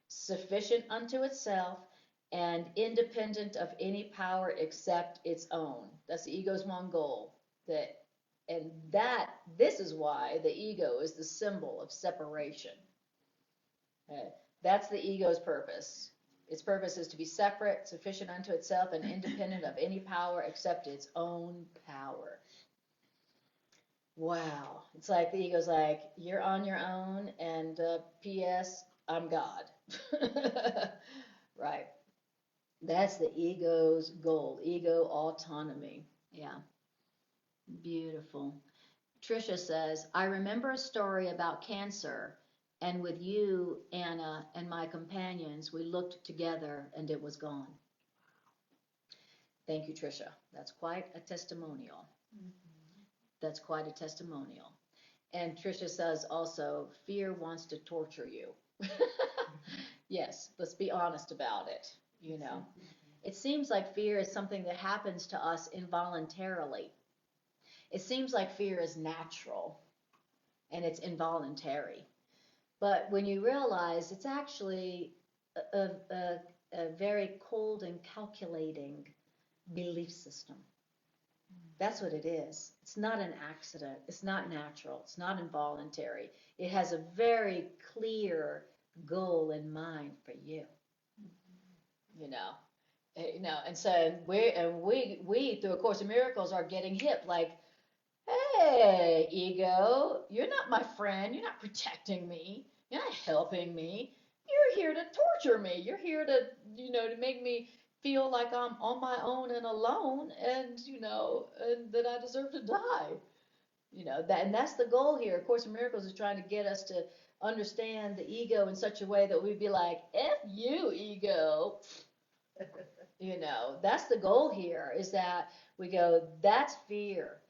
sufficient unto itself, and independent of any power except its own. That's the ego's one goal. This is why the ego is the symbol of separation. Okay. That's the ego's purpose. Its purpose is to be separate, sufficient unto itself, and independent of any power except its own power. Wow. It's like the ego's like, you're on your own, and P.S., I'm God. Right. That's the ego's goal, ego autonomy. Yeah. Beautiful. Tricia says, I remember a story about cancer, and with you, Anna, and my companions, we looked together and it was gone. Thank you, Tricia. That's quite a testimonial. Mm-hmm. That's quite a testimonial. And Tricia says also, fear wants to torture you. Yes, let's be honest about it, It seems like fear is something that happens to us involuntarily. It seems like fear is natural and it's involuntary. But when you realize it's actually a very cold and calculating belief system. That's what it is. It's not an accident. It's not natural. It's not involuntary. It has a very clear goal in mind for you. You know, and so we through A Course in Miracles are getting hip, like, hey, ego, you're not my friend. You're not protecting me. You're not helping me. You're here to torture me. You're here to, to make me feel like I'm on my own and alone, and and that I deserve to die. And that's the goal here. A Course in Miracles is trying to get us to understand the ego in such a way that we'd be like, F you, ego. That's the goal here, is that we go, that's fear.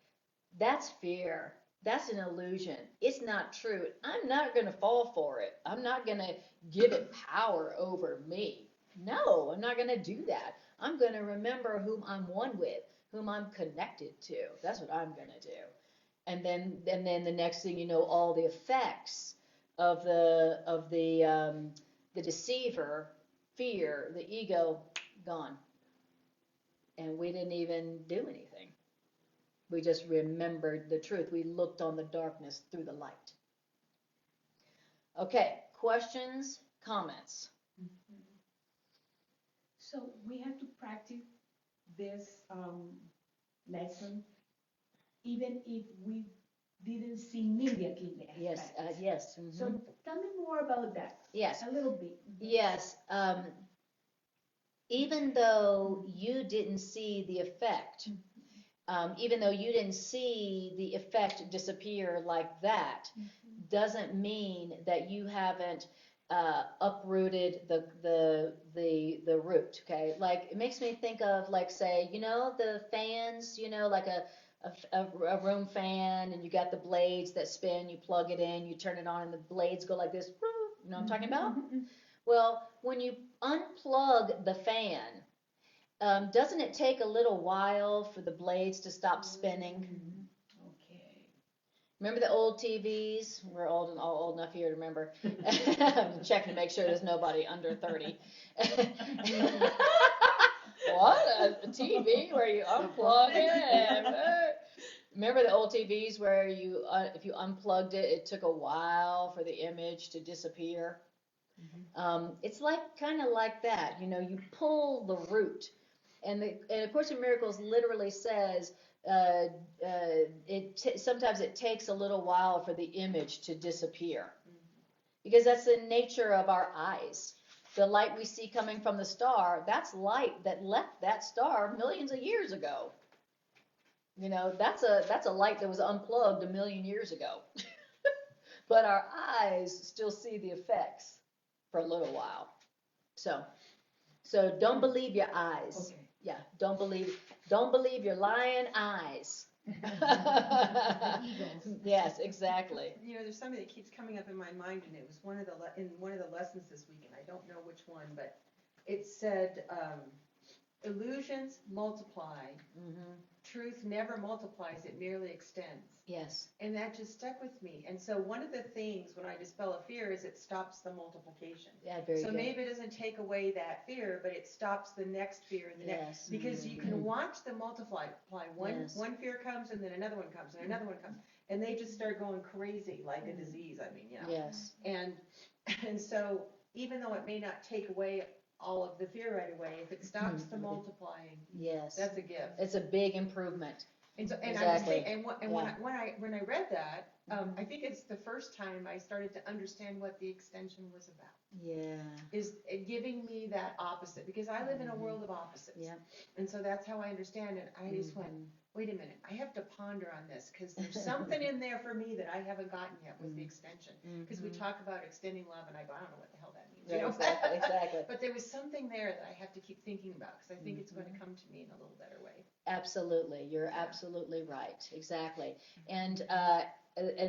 That's fear. That's an illusion. It's not true. I'm not going to fall for it. I'm not going to give it power over me. No, I'm not going to do that. I'm going to remember whom I'm one with, whom I'm connected to. That's what I'm going to do. And then the next thing you know, all the effects of the deceiver, fear, the ego, gone. And we didn't even do anything. We just remembered the truth. We looked on the darkness through the light. Okay, questions, comments? So we have to practice this lesson even if we didn't see immediately the effects. Yes. Mm-hmm. So tell me more about that. Yes. A little bit. Yes. Even though you didn't see the effect, even though you didn't see the effect disappear like that, doesn't mean that you haven't uprooted the root. Okay, like it makes me think of, like, say, the fans, like a room fan, and you got the blades that spin. You plug it in, you turn it on, and the blades go like this. You know what I'm talking about? Well, when you unplug the fan, doesn't it take a little while for the blades to stop spinning? Okay. Remember the old TVs? We're all old enough here to remember. I'm checking to make sure there's nobody under 30. What? A TV where you unplug it? Remember the old TVs where if you unplugged it, it took a while for the image to disappear? It's kind of like that. You pull the root. And A Course in Miracles literally says sometimes it takes a little while for the image to disappear, because that's the nature of our eyes. The light we see coming from the star, that's light that left that star millions of years ago. That's a light that was unplugged a million years ago. But our eyes still see the effects for a little while. So don't believe your eyes. Okay. Yeah, don't believe your lying eyes. Yes, exactly. There's something that keeps coming up in my mind, and it was in one of the lessons this week, and I don't know which one, but it said, illusions multiply. Truth never multiplies, it merely extends. Yes. And that just stuck with me. And so one of the things when I dispel a fear is it stops the multiplication. Yeah, very good. So maybe it doesn't take away that fear, but it stops the next fear and the next. Because you can watch them multiply. One fear comes, and then another one comes, and another one comes. And they just start going crazy like a disease, Yes. And so even though it may not take away all of the fear right away, if it stops the multiplying, yes, that's a gift. It's a big improvement. And so, and exactly. when I read that, I think it's the first time I started to understand what the extension was about. Yeah. Is it giving me that opposite, because I live in a world of opposites. Yeah. And so that's how I understand it. I just went, wait a minute, I have to ponder on this, because there's something in there for me that I haven't gotten yet with the extension. Because we talk about extending love, and I go, I don't know what the hell that means. Yeah, exactly. But there was something there that I have to keep thinking about, because I think it's going to come to me in a little better way. Absolutely, you're absolutely right. Exactly. And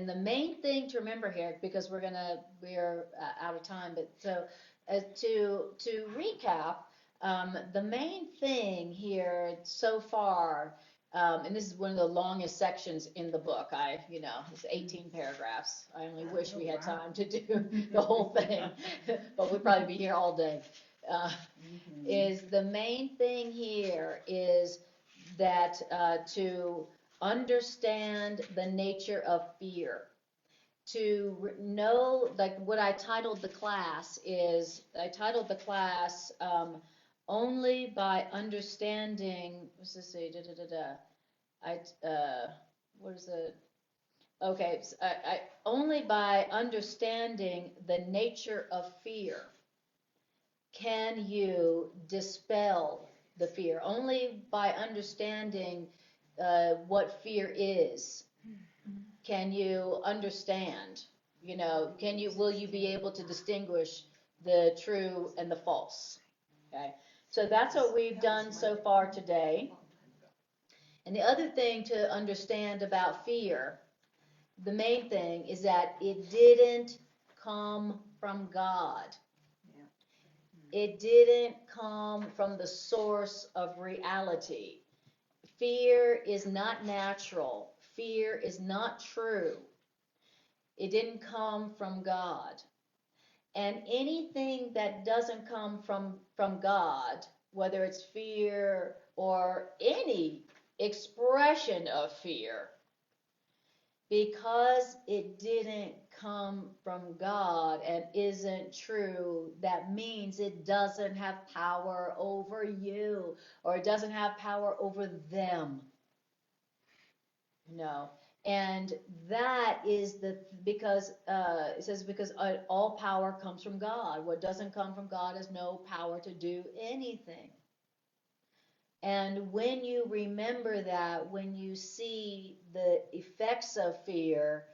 the main thing to remember here, because we're out of time, but so to recap, the main thing here so far, and this is one of the longest sections in the book. It's 18 paragraphs. I only wish we had time to do the whole thing, but we'd probably be here all day. Is the main thing here is that to understand the nature of fear, to know, like what I titled the class only by understanding, what's this say, what is it? Okay, only by understanding the nature of fear can you dispel the fear. Only by understanding what fear is can you understand, will you be able to distinguish the true and the false. Okay, so that's what we've done so far today. And the other thing to understand about fear, the main thing, is that it didn't come from God. It didn't come from the source of reality. Fear is not natural. Fear is not true. It didn't come from God. And anything that doesn't come from God, whether it's fear or any expression of fear, because it didn't come from God and isn't true, that means it doesn't have power over you, or it doesn't have power over them. And that is because it says, because all power comes from God. What doesn't come from God has no power to do anything. And when you remember that, when you see the effects of fear,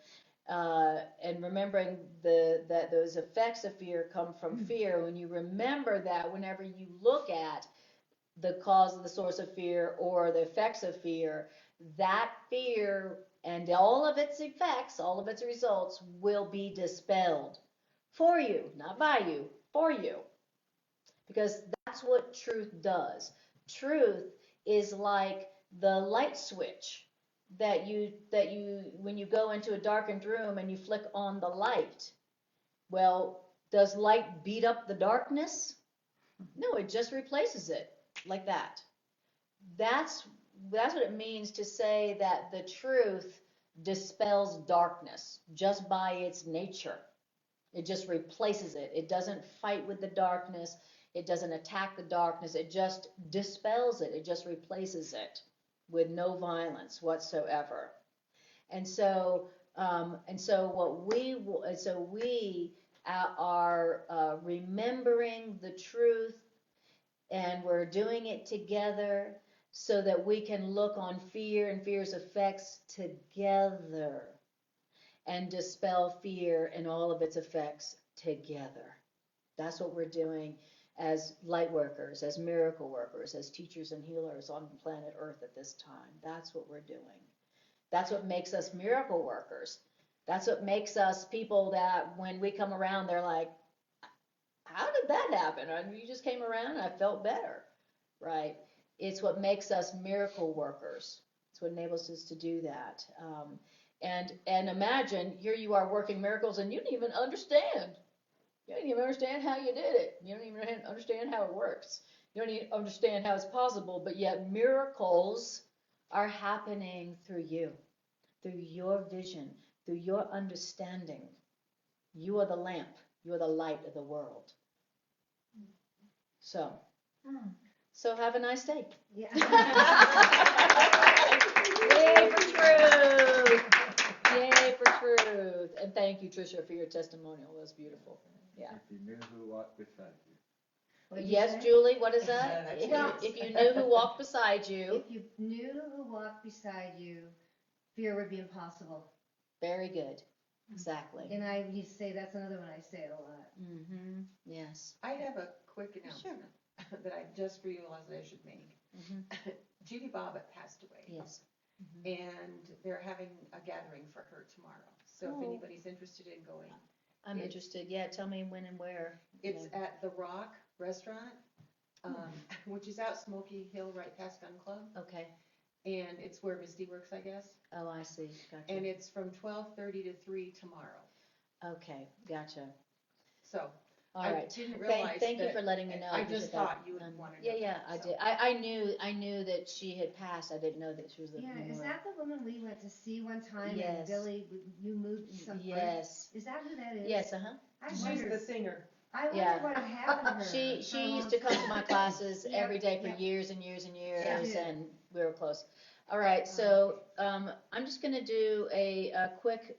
and remembering that those effects of fear come from fear, when you remember that whenever you look at the cause of the source of fear or the effects of fear, that fear and all of its effects, all of its results will be dispelled for you, not by you, for you. Because that's what truth does. Truth is like the light switch that you when you go into a darkened room and you flick on the light. Well, does light beat up the darkness? No, it just replaces it like that. That's what it means to say that the truth dispels darkness just by its nature. It just replaces it. It doesn't fight with the darkness. It doesn't attack the darkness. It just dispels it. It just replaces it with no violence whatsoever. And so we are remembering the truth, and we're doing it together so that we can look on fear and fear's effects together and dispel fear and all of its effects together. That's what we're doing as light workers, as miracle workers, as teachers and healers on planet Earth at this time. That's what we're doing. That's what makes us miracle workers. That's what makes us people that when we come around, they're like, how did that happen? You just came around and I felt better, right? It's what makes us miracle workers. It's what enables us to do that. And imagine, here you are working miracles and you didn't even understand. You don't even understand how you did it. You don't even understand how it works. You don't even understand how it's possible, but yet miracles are happening through you, through your vision, through your understanding. You are the lamp. You are the light of the world. So have a nice day. Yeah. Yay for truth. Yay for truth. And thank you, Tricia, for your testimonial. It was beautiful. Yeah. If you knew who walked beside you. Yes, Julie, what is that? If you knew who walked beside you. If you knew who walked beside you, fear would be impossible. Very good. Exactly. And I used to say, that's another one I say a lot. Mm-hmm. Yes. I have a quick announcement that I just realized I should make. Mm-hmm. Judy Bobbitt passed away. Yes. And they're having a gathering for her tomorrow. So if anybody's interested in going. I'm interested. Yeah, tell me when and where. It's at the Rock Restaurant, which is out Smoky Hill right past Gun Club. Okay. And it's where Misty works, I guess. Oh, I see. Gotcha. And it's from 12:30 to 3 tomorrow. Okay, gotcha. So All I right. didn't realize Thank you that- for letting me know. I just thought you would want to know. Yeah, that, I so. did. I knew that she had passed. I didn't know that she was the Yeah, is memorial. that the woman we went to see one time? Yes. And Billy, you moved someplace? Yes. Is that who that is? Yes, uh-huh. I She's wondered. the singer. I Yeah. wonder what happened to her. She for a used long to come to time. my classes Yep, every day for yep. years and years and years, Yeah. and we were close. All right, so I'm just gonna do a quick.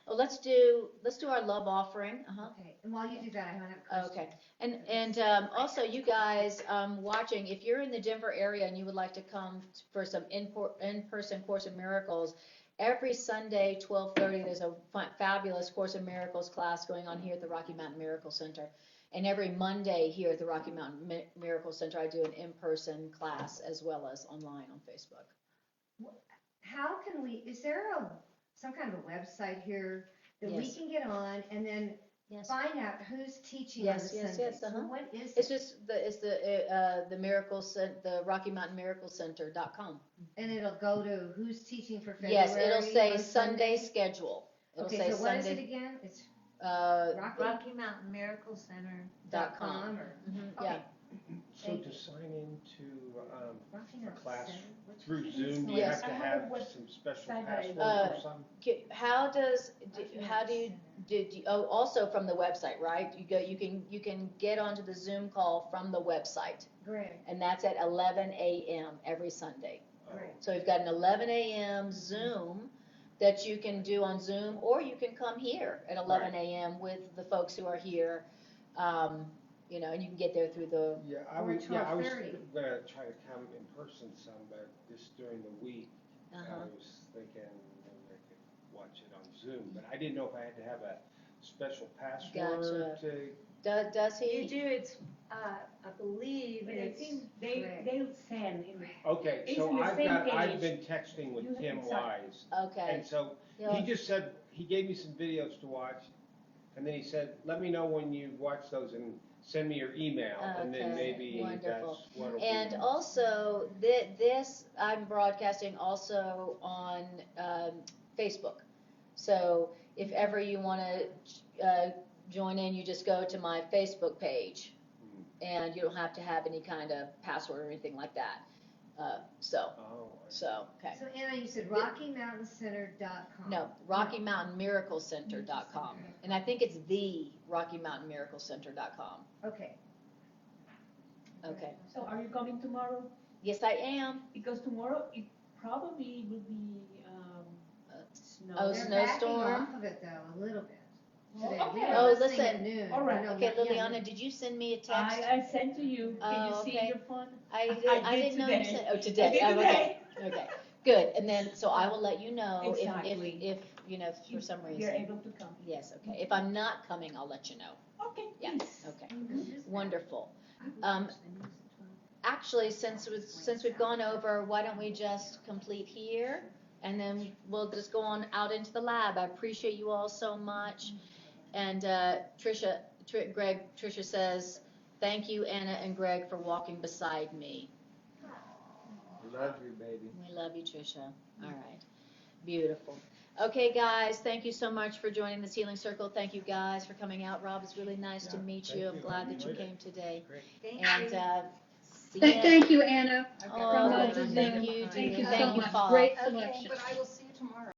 Let's do our love offering. Okay, and while you do that, I have a question. Okay, and also you guys watching, if you're in the Denver area and you would like to come for some in-person Course in Miracles, every Sunday 12:30 there's a fabulous Course in Miracles class going on here at the Rocky Mountain Miracle Center. And every Monday here at the Rocky Mountain Miracle Center, I do an in-person class as well as online on Facebook. How can we, is there some kind of a website here that we Yes. can get on and then Yes. find out who's teaching Yes, on the yes, Sundays? yes, What is It's it? just the Miracle the Rocky Mountain Miracle Center.com. And it'll go to who's teaching for February? Yes, it'll say on Sunday schedule. It'll Okay, say so what is it Sunday. again? It's Rocky. Rocky Mountain Miracle Center. .com. or? Yeah. Okay. So Thank to you. sign into Rocky a Mountain class Center, which through one? Zoom, do you Yes. have to I have have a some special website that I password or something? Also from the website, right? You can get onto the Zoom call from the website, Greg, and that's at 11 a.m. every Sunday. Greg. So we've got an 11 a.m. Zoom that you can do on Zoom, or you can come here at 11 a.m. with the folks who are here, and you can get there through the. Yeah, I Or was 12:30. gonna try to come in person some, but just during the week, I Uh-huh. was thinking maybe I could watch it on Zoom, but I didn't know if I had to have a special password Gotcha. to. Does he? You do, it's, I believe But I it's, think Correct. they'll send in. Okay, It's so in the same I've page. been texting with You have Tim to sign. Wise, Okay. and so Yeah. he just said, he gave me some videos to watch, and then he said, let me know when you watch those and send me your email, and then Okay, maybe wonderful. that's what'll be. And also, this I'm broadcasting also on Facebook. So if ever you want to join in, you just go to my Facebook page, and you don't have to have any kind of password or anything like that. Oh, Okay. So Anna, you said RockyMountainCenter.com. No, RockyMountainMiracleCenter.com. And I think it's the RockyMountainMiracleCenter.com. Okay. Okay. So are you coming tomorrow? Yes, I am. Because tomorrow it probably will be, snow. Oh, They're snowstorm? backing off of it though, a little bit. Today. okay. We were Oh, listening listen. at noon. All right. No, Okay, not- yeah, Liliana, did you send me a text? I sent to you. Can you Oh, see okay. your phone? I did didn't know you today. sent. Oh, I today. did Oh, okay. today. Okay. Good. And then, so I will let you know Exactly. if for some You're reason. able to come. Yes. Okay. If I'm not coming, I'll let you know. Okay, Yeah. please. Okay. Wonderful. Actually, since we've gone over, why don't we just complete here, and then we'll just go on out into the lab. I appreciate you all so much. And Tricia says, thank you, Anna and Greg, for walking beside me. Love you, baby. We love you, Tricia. All right. Beautiful. Okay, guys, thank you so much for joining this Healing Circle. Thank you, guys, for coming out. Rob, it's really nice to meet you. thank I'm you. glad that you Enjoyed it. came today. Great. Thank And you. see you. Thank you, Anna. Oh, Thank thank you, you Judy. so Thank you, much. Paul. Great Okay, selection. but I will see you tomorrow.